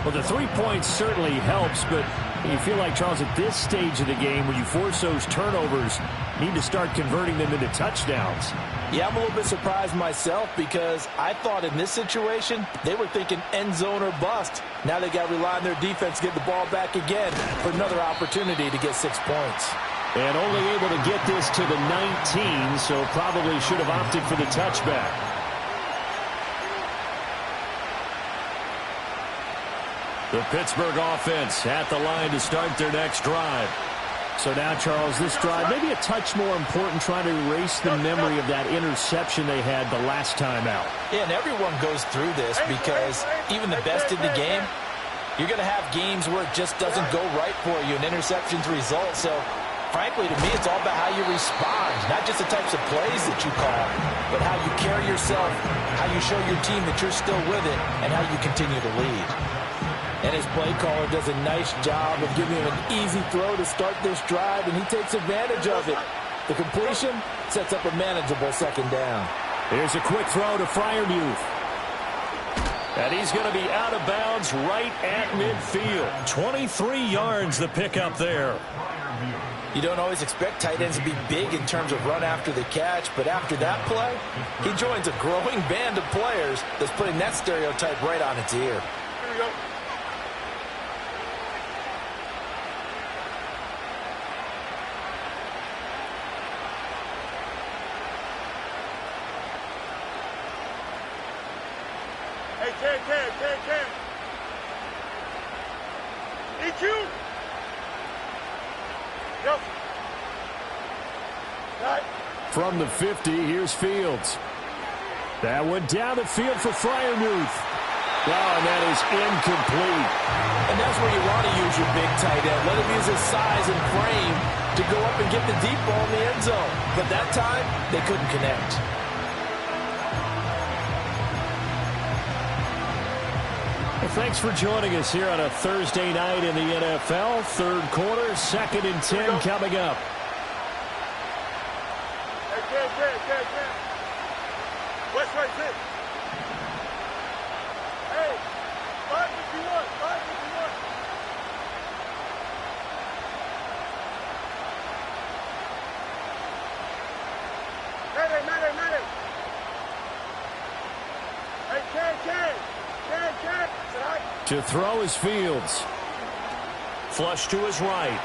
Well, the 3 points certainly helps, but You feel like, Charles, at this stage of the game, when you force those turnovers, need to start converting them into touchdowns. Yeah, I'm a little bit surprised myself because I thought in this situation they were thinking end zone or bust. Now they got to rely on their defense to get the ball back again for another opportunity to get 6 points. And only able to get this to the 19, so probably should have opted for the touchback. The Pittsburgh offense at the line to start their next drive. So now, Charles, this drive maybe a touch more important, trying to erase the memory of that interception they had the last time out. Yeah, and everyone goes through this because even the best in the game, you're going to have games where it just doesn't go right for you, and interceptions result. So, frankly, to me, it's all about how you respond, not just the types of plays that you call, but how you carry yourself, how you show your team that you're still with it, and how you continue to lead. And his play caller does a nice job of giving him an easy throw to start this drive, and he takes advantage of it. The completion sets up a manageable second down. Here's a quick throw to Freiermuth. And he's going to be out of bounds right at midfield. 23 yards the pickup there. You don't always expect tight ends to be big in terms of run after the catch, but after that play, he joins a growing band of players that's putting that stereotype right on its ear. Here we go. Hey, Cam. EQ. Yep. Right. From the 50, here's Fields. That went down the field for Freiermuth. Wow, and that is incomplete. And that's where you want to use your big tight end. Let him use his size and frame to go up and get the deep ball in the end zone. But that time, they couldn't connect. Well, thanks for joining us here on a Thursday night in the NFL. Third quarter, 2nd and 10 coming up. Hey, Cam. West right, 10. Hey, 551. Mayday. Hey, Cam. To throw is Fields. Flush to his right.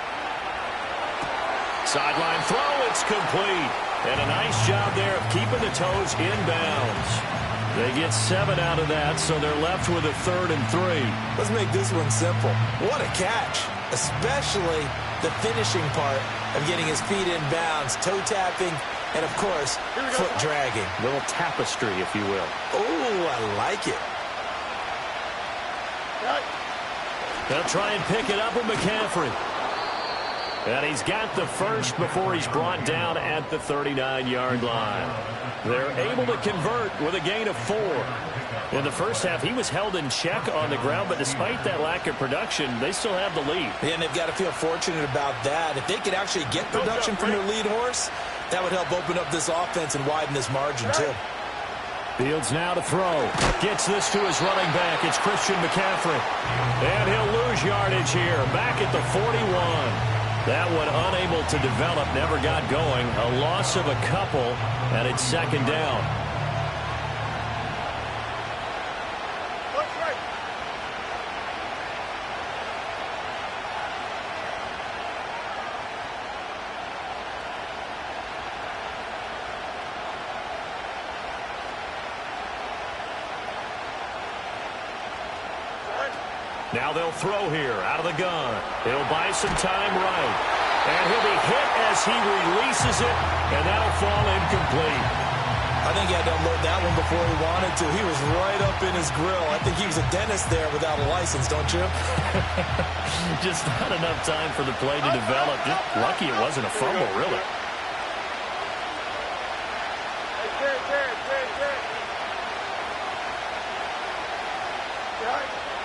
Sideline throw, it's complete. And a nice job there of keeping the toes in bounds. They get 7 out of that, so they're left with a 3rd and 3. Let's make this one simple. What a catch, especially the finishing part of getting his feet in bounds, toe tapping, and, of course, foot dragging. Little tapestry, if you will. Oh, I like it. They'll try and pick it up with McCaffrey. And he's got the first before he's brought down at the 39-yard line. They're able to convert with a gain of 4. In the first half, he was held in check on the ground, but despite that lack of production, they still have the lead. And they've got to feel fortunate about that. If they could actually get production from their lead horse, that would help open up this offense and widen this margin, too. Fields now to throw. Gets this to his running back. It's Christian McCaffrey. And he'll lose yardage here. Back at the 41. That one unable to develop, never got going. A loss of a couple, and it's 2nd down. Now they'll throw here out of the gun. He'll buy some time right. And he'll be hit as he releases it, and that'll fall incomplete. I think he had to unload that one before he wanted to. He was right up in his grill. I think he was a dentist there without a license, don't you? Just not enough time for the play to develop. Just lucky it wasn't a fumble, really.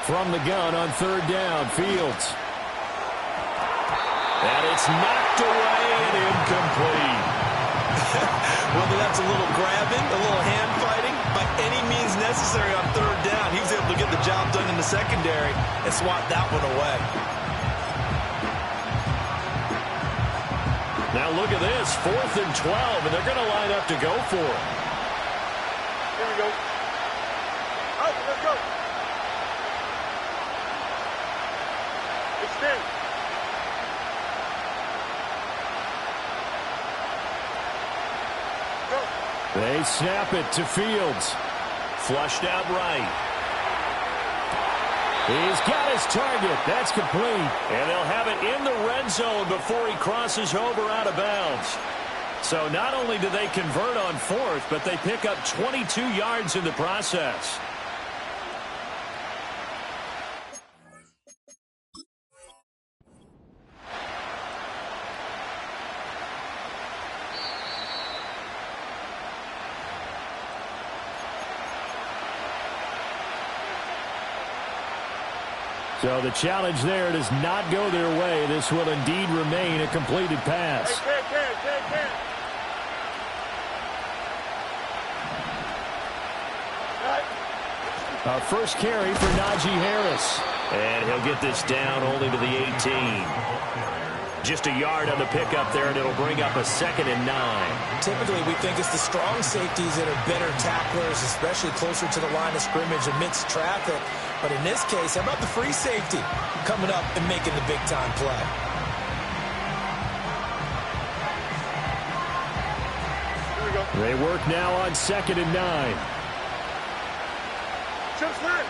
From the gun on 3rd down, Fields. And it's knocked away and incomplete. Whether that's a little grabbing, a little hand fighting, by any means necessary on 3rd down, he was able to get the job done in the secondary and swat that one away. Now look at this, 4th and 12, and they're going to line up to go for it. Here we go. All right, let's go. Extend. Go. They snap it to Fields. Flushed out right. He's got his target. That's complete. And they'll have it in the red zone before he crosses over out of bounds. So not only do they convert on 4th, but they pick up 22 yards in the process. So the challenge there does not go their way. This will indeed remain a completed pass. Hey, Our first carry for Najee Harris. And he'll get this down only to the 18. Just a yard on the pickup there, and it'll bring up a 2nd and 9. Typically, we think it's the strong safeties that are better tacklers, especially closer to the line of scrimmage amidst traffic. But in this case, how about the free safety coming up and making the big-time play? Here we go. They work now on 2nd and 9. Just line.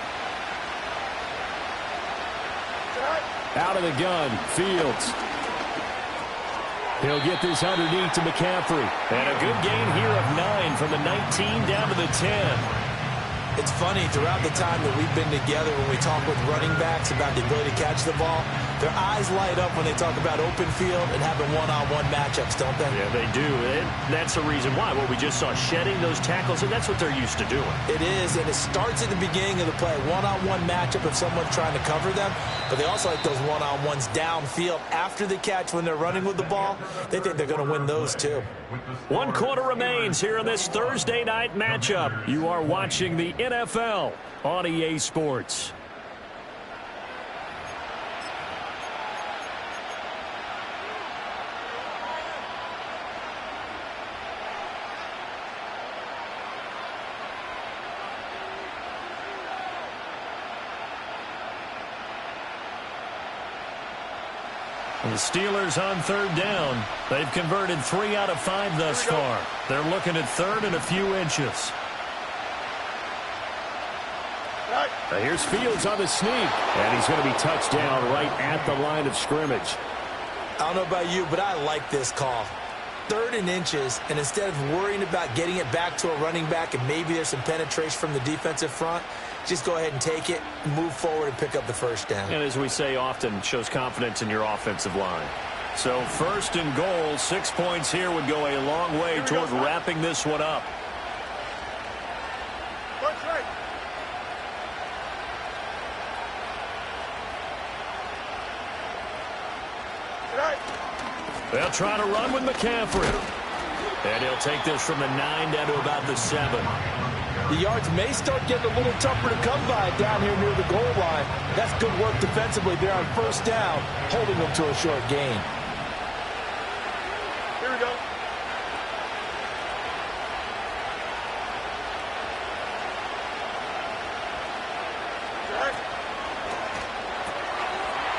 Out of the gun, Fields. He'll get this underneath to McCaffrey. And a good gain here of 9 from the 19 down to the 10. It's funny, throughout the time that we've been together, when we talk with running backs about the ability to catch the ball, their eyes light up when they talk about open field and having one-on-one matchups, don't they? Yeah, they do. And that's the reason why. Well, we just saw shedding those tackles, and that's what they're used to doing. It is, and it starts at the beginning of the play. One-on-one matchup if someone's trying to cover them, but they also like those one-on-ones downfield after the catch when they're running with the ball. They think they're going to win those, too. 1 quarter remains here in this Thursday night matchup. You are watching the NFL on EA Sports. The Steelers on 3rd down. They've converted 3 out of 5 thus far. They're looking at 3rd and a few inches. Now here's Fields on the sneak. And he's going to be touched down right at the line of scrimmage. I don't know about you, but I like this call. 3rd and inches, and instead of worrying about getting it back to a running back and maybe there's some penetration from the defensive front, just go ahead and take it, move forward, and pick up the first down. And as we say often, shows confidence in your offensive line. So 1st and goal, 6 points here would go a long way toward wrapping this one up. They'll try to run with McCaffrey. And he'll take this from the 9 down to about the 7. The yards may start getting a little tougher to come by down here near the goal line. That's good work defensively there on 1st down, holding them to a short gain. Here we go.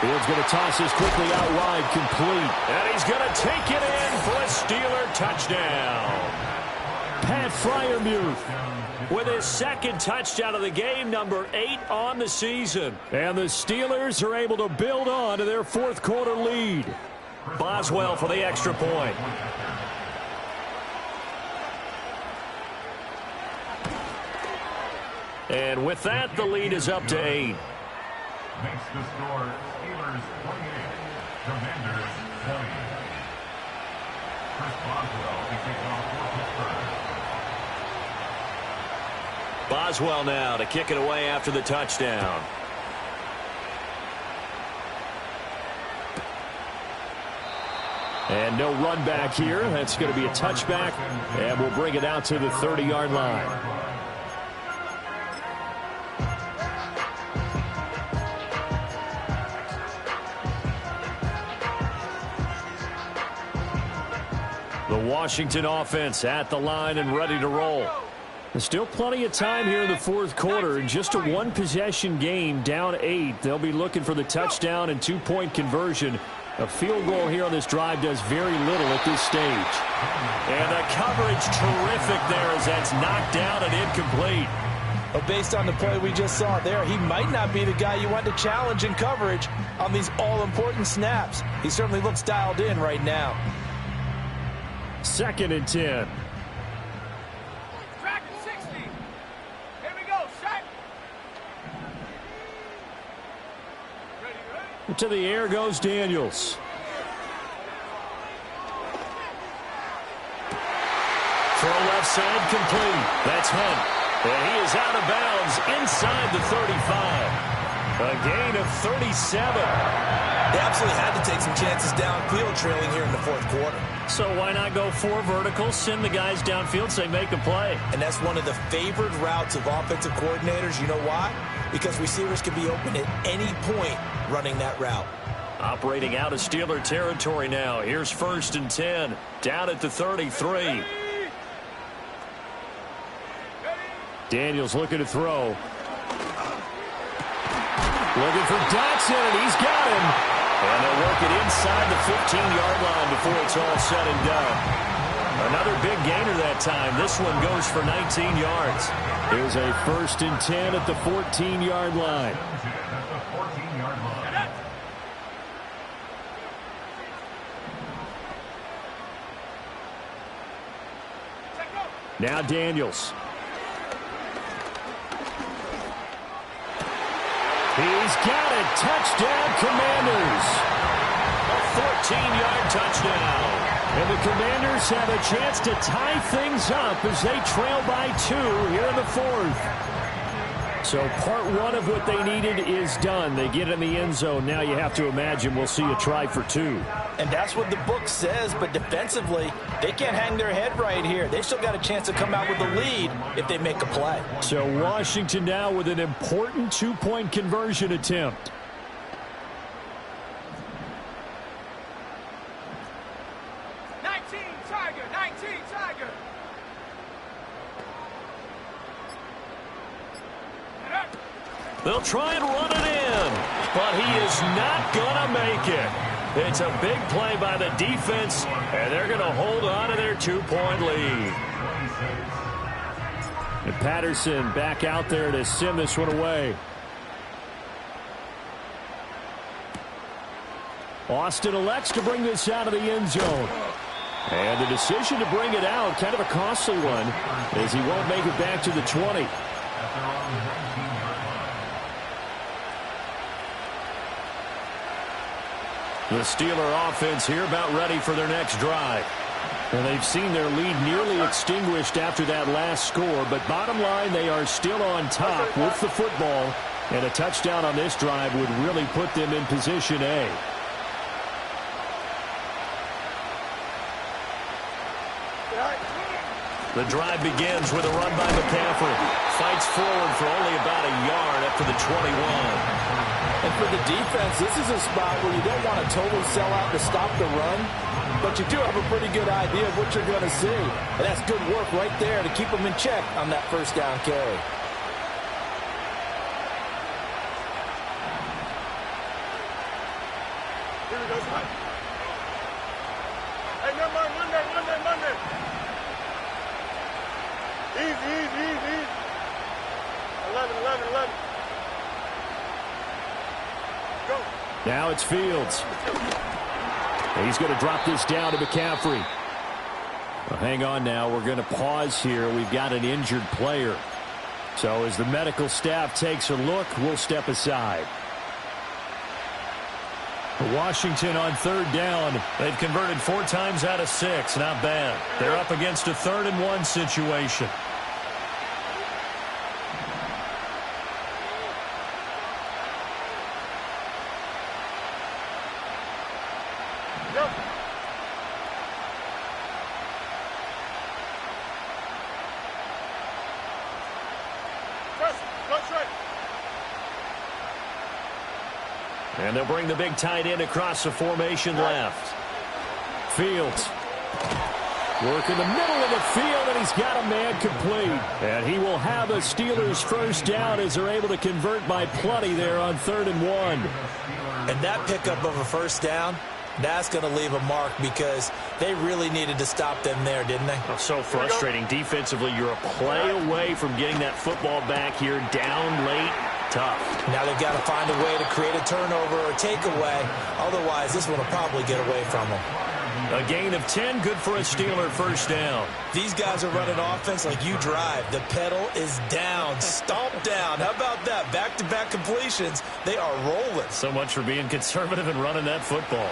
Fields going to toss this quickly out wide, complete. And he's going to take it in for a Steeler touchdown. Pat Freiermuth with his 2nd touchdown of the game, number 8 on the season. And the Steelers are able to build on to their 4th quarter lead. Boswell for the extra point. And with that, the lead is up to 8. Makes the score Steelers 28, Commanders 20. Chris Boswell to kick off for Pittsburgh. Boswell now to kick it away after the touchdown. And no run back here. That's going to be a touchback, and we'll bring it out to the 30-yard line. Washington offense at the line and ready to roll. There's still plenty of time here in the fourth quarter. Just a one-possession game, down 8. They'll be looking for the touchdown and two-point conversion. A field goal here on this drive does very little at this stage. And the coverage terrific there as that's knocked down and incomplete. But based on the play we just saw there, he might not be the guy you want to challenge in coverage on these all-important snaps. He certainly looks dialed in right now. 2nd and 10. Track and 60. Here we go, shot. Ready. To the air goes Daniels. Throw left side complete. That's Hunt. And he is out of bounds inside the 35. A gain of 37. They absolutely had to take some chances downfield trailing here in the fourth quarter. So why not go 4 verticals, send the guys downfield, say make a play. And that's one of the favored routes of offensive coordinators. You know why? Because receivers can be open at any point running that route. Operating out of Steeler territory now. Here's 1st and 10. Down at the 33. Daniels looking to throw. Looking for Dotson, and he's got him. And they'll work it inside the 15-yard line before it's all said and done. Another big gainer that time. This one goes for 19 yards. Here's a 1st and 10 at the 14-yard line. Now Daniels. He's got it. Touchdown, Commanders. A 14-yard touchdown. And the Commanders have a chance to tie things up as they trail by 2 here in the 4th. So part 1 of what they needed is done. They get in the end zone. Now you have to imagine we'll see a try for 2. And that's what the book says, but defensively, they can't hang their head right here. They've still got a chance to come out with the lead if they make a play. So Washington now with an important 2-point conversion attempt. Tiger. They'll try and run it in, but he is not going to make it. It's a big play by the defense, and they're going to hold on to their 2-point lead. And Patterson back out there to send this one away. Austin elects to bring this out of the end zone. And the decision to bring it out, kind of a costly one, as he won't make it back to the 20. The Steeler offense here about ready for their next drive. And they've seen their lead nearly extinguished after that last score. But bottom line, they are still on top with the football. And a touchdown on this drive would really put them in position A. The drive begins with a run by McCaffrey. Fights forward for only about a yard up to the 21. And for the defense, this is a spot where you don't want to totally sell out to stop the run, but you do have a pretty good idea of what you're going to see. And that's good work right there to keep them in check on that first down carry. Here we go, son. Hey, Monday. Easy. 11. Go. Now it's Fields. He's going to drop this down to McCaffrey. Well, hang on now. We're going to pause here. We've got an injured player. So as the medical staff takes a look, we'll step aside. Washington on 3rd down. They've converted 4 times out of 6. Not bad. They're up against a 3rd and 1 situation. And they'll bring the big tight end across the formation left. Fields. Work in the middle of the field, and he's got a man complete. And he will have the Steelers first down as they're able to convert by plenty there on 3rd and 1. And that pickup of a first down, that's going to leave a mark because they really needed to stop them there, didn't they? Oh, so frustrating. Defensively, you're a play away from getting that football back here down late. Tough. Now they've got to find a way to create a turnover or takeaway. Otherwise, this one will probably get away from them. A gain of 10, good for a Steeler first down. These guys are running offense like you drive. The pedal is down, stomp down. How about that? Back-to-back completions. They are rolling. So much for being conservative and running that football.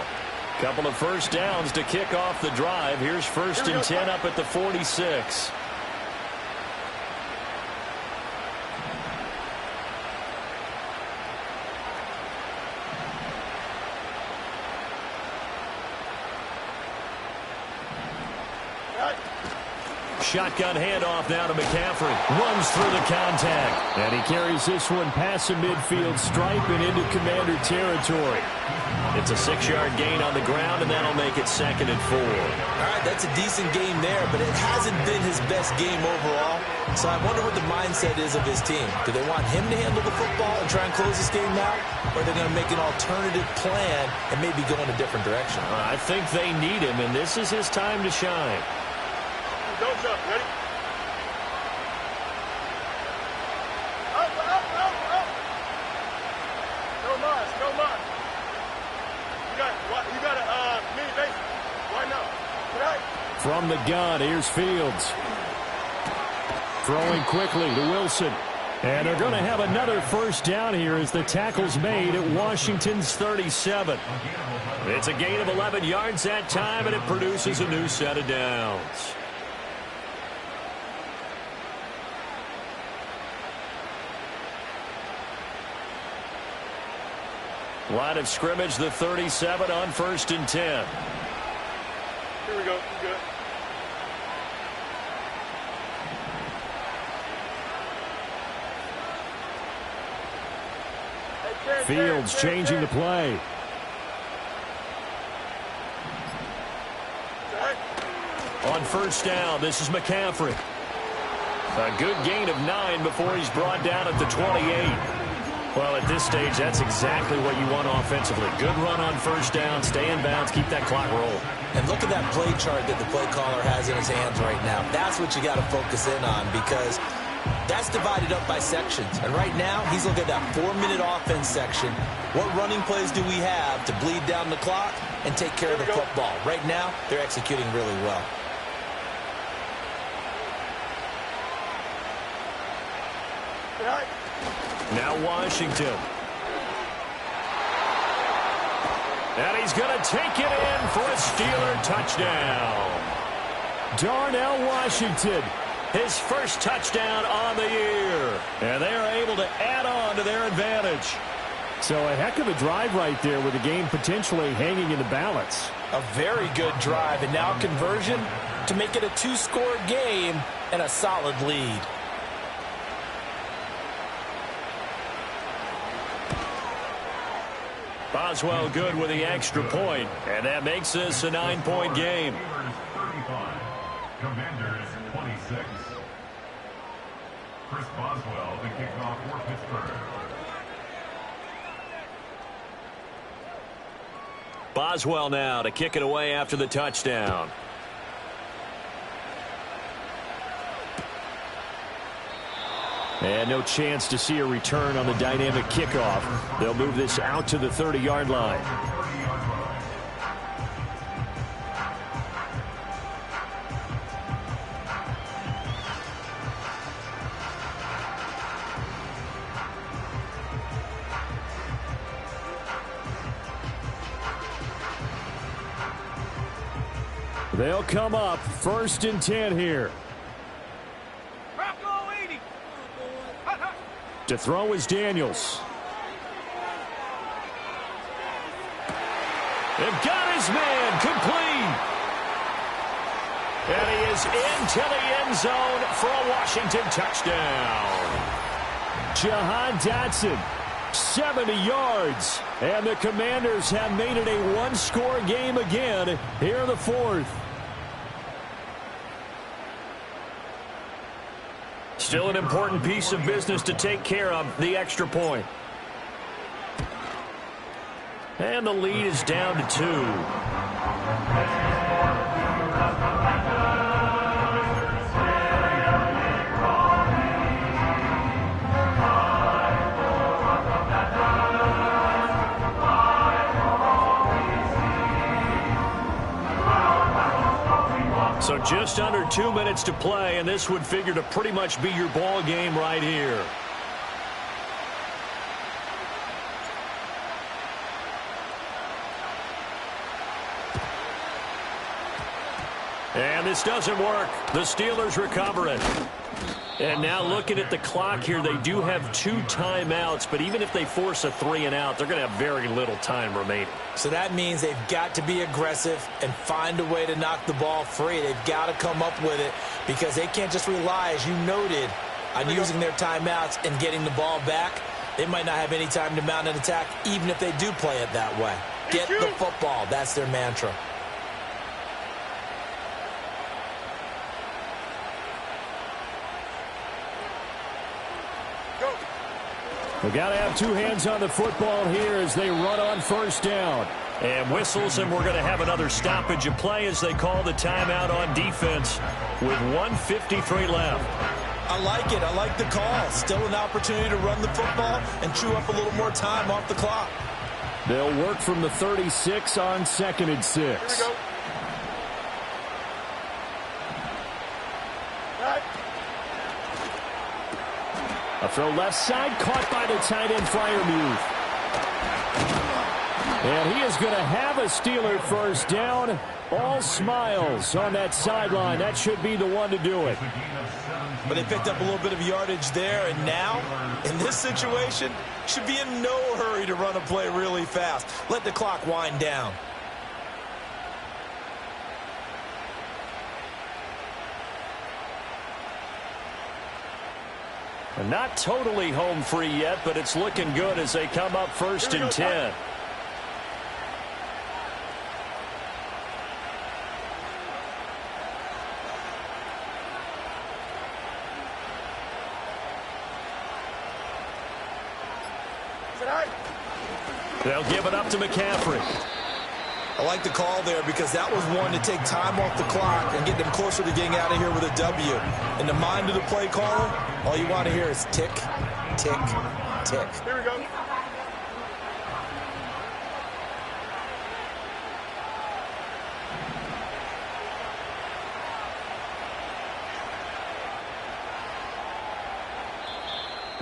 Couple of first downs to kick off the drive. Here's 1st and 10 up at the 46. Shotgun handoff now to McCaffrey. Runs through the contact. And he carries this one past the midfield stripe and into Commander territory. It's a 6-yard gain on the ground, and that'll make it 2nd and 4. All right, that's a decent game there, but it hasn't been his best game overall. So I wonder what the mindset is of his team. Do they want him to handle the football and try and close this game out? Or are they going to make an alternative plan and maybe go in a different direction? I think they need him, and this is his time to shine. Don't jump. Ready? Up, up, up, up. No mas, no mas. You got a mini base. Why not? Right. From the gun, here's Fields. Throwing quickly to Wilson. And they're going to have another first down here as the tackle's made at Washington's 37. It's a gain of 11 yards that time, and it produces a new set of downs. Line of scrimmage, the 37 on 1st and 10. Here we go. Good. Fields changing the play. On 1st down, this is McCaffrey. A good gain of 9 before he's brought down at the 28. Well, at this stage, that's exactly what you want offensively. Good run on 1st down, stay in bounds, keep that clock rolling. And look at that play chart that the play caller has in his hands right now. That's what you got to focus in on because that's divided up by sections. And right now, he's looking at that 4-minute offense section. What running plays do we have to bleed down the clock and take care of the football? Right now, they're executing really well. Now Washington. And he's going to take it in for a Steeler touchdown. Darnell Washington, his first touchdown on the year. And they are able to add on to their advantage. So a heck of a drive right there with the game potentially hanging in the balance. A very good drive, and now conversion to make it a 2-score game and a solid lead. Boswell good with the extra point, and that makes this a 9-point game. Commanders 26. Chris Boswell, the kickoff for Pittsburgh. Boswell now to kick it away after the touchdown. And no chance to see a return on the dynamic kickoff. They'll move this out to the 30-yard line. They'll come up 1st and 10 here. To throw is Daniels. They've got his man complete. And he is into the end zone for a Washington touchdown. Jahan Dotson, 70 yards. And the Commanders have made it a 1-score game again here in the 4th. Still an important piece of business to take care of, the extra point. And the lead is down to 2. So just under 2 minutes to play, and this would figure to pretty much be your ball game right here. And this doesn't work. The Steelers recover it. And now looking at the clock here, they do have 2 timeouts, but even if they force a 3-and-out, they're going to have very little time remaining. So that means they've got to be aggressive and find a way to knock the ball free. They've got to come up with it because they can't just rely, as you noted, on using their timeouts and getting the ball back. They might not have any time to mount an attack, even if they do play it that way. Get the football. That's their mantra. We got to have 2 hands on the football here as they run on first down. And whistles, and we're going to have another stoppage of play as they call the timeout on defense with 1:53 left. I like it. I like the call. Still an opportunity to run the football and chew up a little more time off the clock. They'll work from the 36 on 2nd and 6. Here we go. Right. A throw left side, caught by the tight end, Freiermuth. And he is going to have a Steeler first down. All smiles on that sideline. That should be the one to do it. But they picked up a little bit of yardage there, and now, in this situation, should be in no hurry to run a play really fast. Let the clock wind down. Not totally home free yet, but it's looking good as they come up 1st and 10. They'll give it up to McCaffrey. I like the call there because that was one to take time off the clock and get them closer to getting out of here with a W. In the mind of the play caller, all you want to hear is tick, tick, tick. Here we go.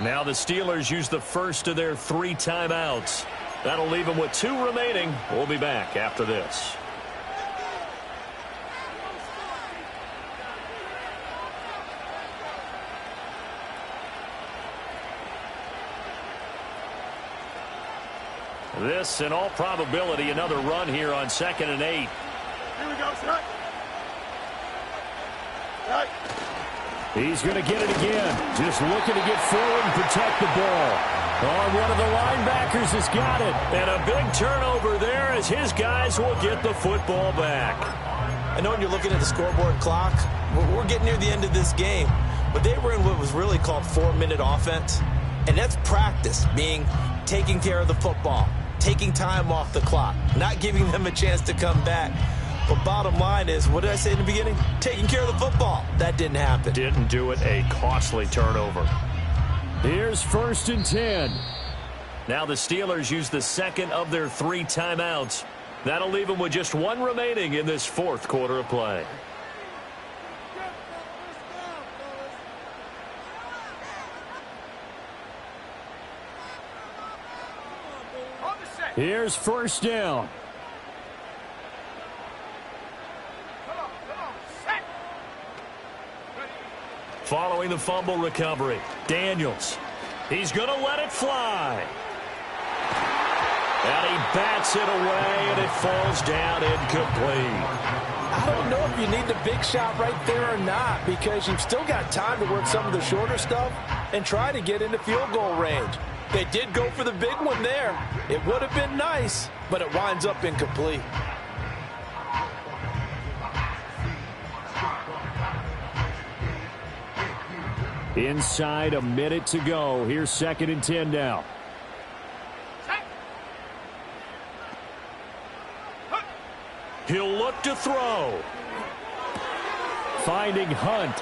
Now the Steelers use the first of their 3 timeouts. That'll leave them with 2 remaining. We'll be back after this. This, in all probability, another run here on 2nd and 8. Here we go, son. Right. He's going to get it again. Just looking to get forward and protect the ball. One of the linebackers has got it. And a big turnover there as his guys will get the football back. I know when you're looking at the scoreboard clock, we're getting near the end of this game. But they were in what was really called 4-minute offense. And that's practice, being taking care of the football, taking time off the clock, not giving them a chance to come back. But bottom line is, what did I say in the beginning? Taking care of the football. That didn't happen. Didn't do it. A costly turnover. Here's 1st and 10. Now the Steelers use the 2nd of their 3 timeouts. That'll leave them with just 1 remaining in this 4th quarter of play. Here's 1st down. Following the fumble recovery, Daniels. He's going to let it fly. And he bats it away, and it falls down incomplete. I don't know if you need the big shot right there or not, because you've still got time to work some of the shorter stuff and try to get into field goal range. They did go for the big one there. It would have been nice, but it winds up incomplete. Inside a minute to go. Here's 2nd and 10 now. He'll look to throw. Finding Hunt.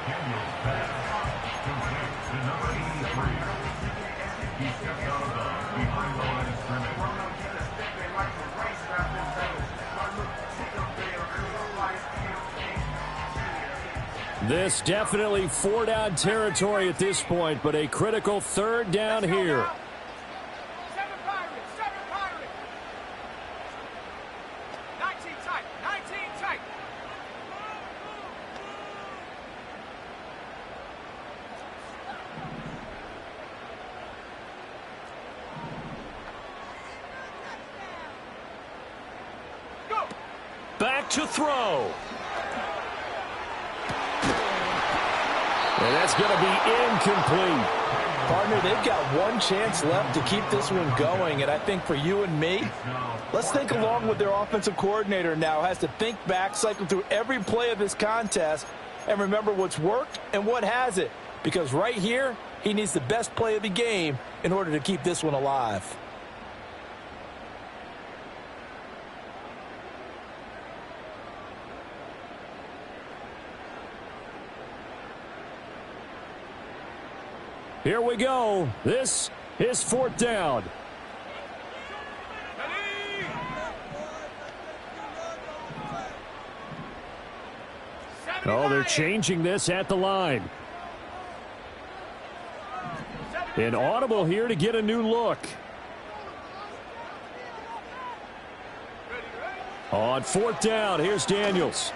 Daniels pass. Complete to number 83. He steps out of bounds behind the line of scrimmage. This definitely 4-down territory at this point, but a critical 3rd down here. 7 Pirates, 7 Pirates. 19 tight, 19 tight. Go. Back to throw. And that's going to be incomplete. Partner, they've got one chance left to keep this one going, and I think for you and me, let's think along with their offensive coordinator now. Has to think back, cycle through every play of this contest, and remember what's worked and what hasn't. Because right here, he needs the best play of the game in order to keep this one alive. Here we go. This is 4th down. Oh, they're changing this at the line. An audible here to get a new look. On 4th down, here's Daniels.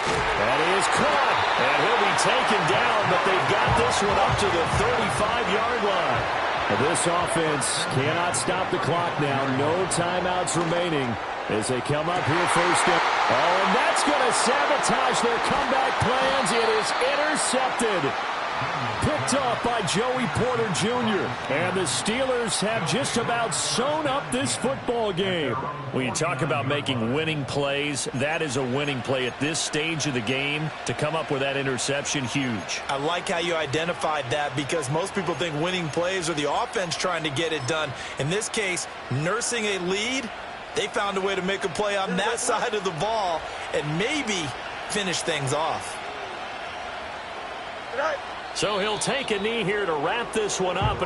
That is caught. And he'll be taken down, but they've got this one up to the 35-yard line. This offense cannot stop the clock now. No timeouts remaining as they come up here 1st down. Oh, and that's going to sabotage their comeback plans. It is intercepted. Picked off by Joey Porter Jr. And the Steelers have just about sewn up this football game. When you talk about making winning plays, that is a winning play at this stage of the game. To come up with that interception, huge. I like how you identified that because most people think winning plays are the offense trying to get it done. In this case, nursing a lead, they found a way to make a play on that side of the ball and maybe finish things off. So he'll take a knee here to wrap this one up.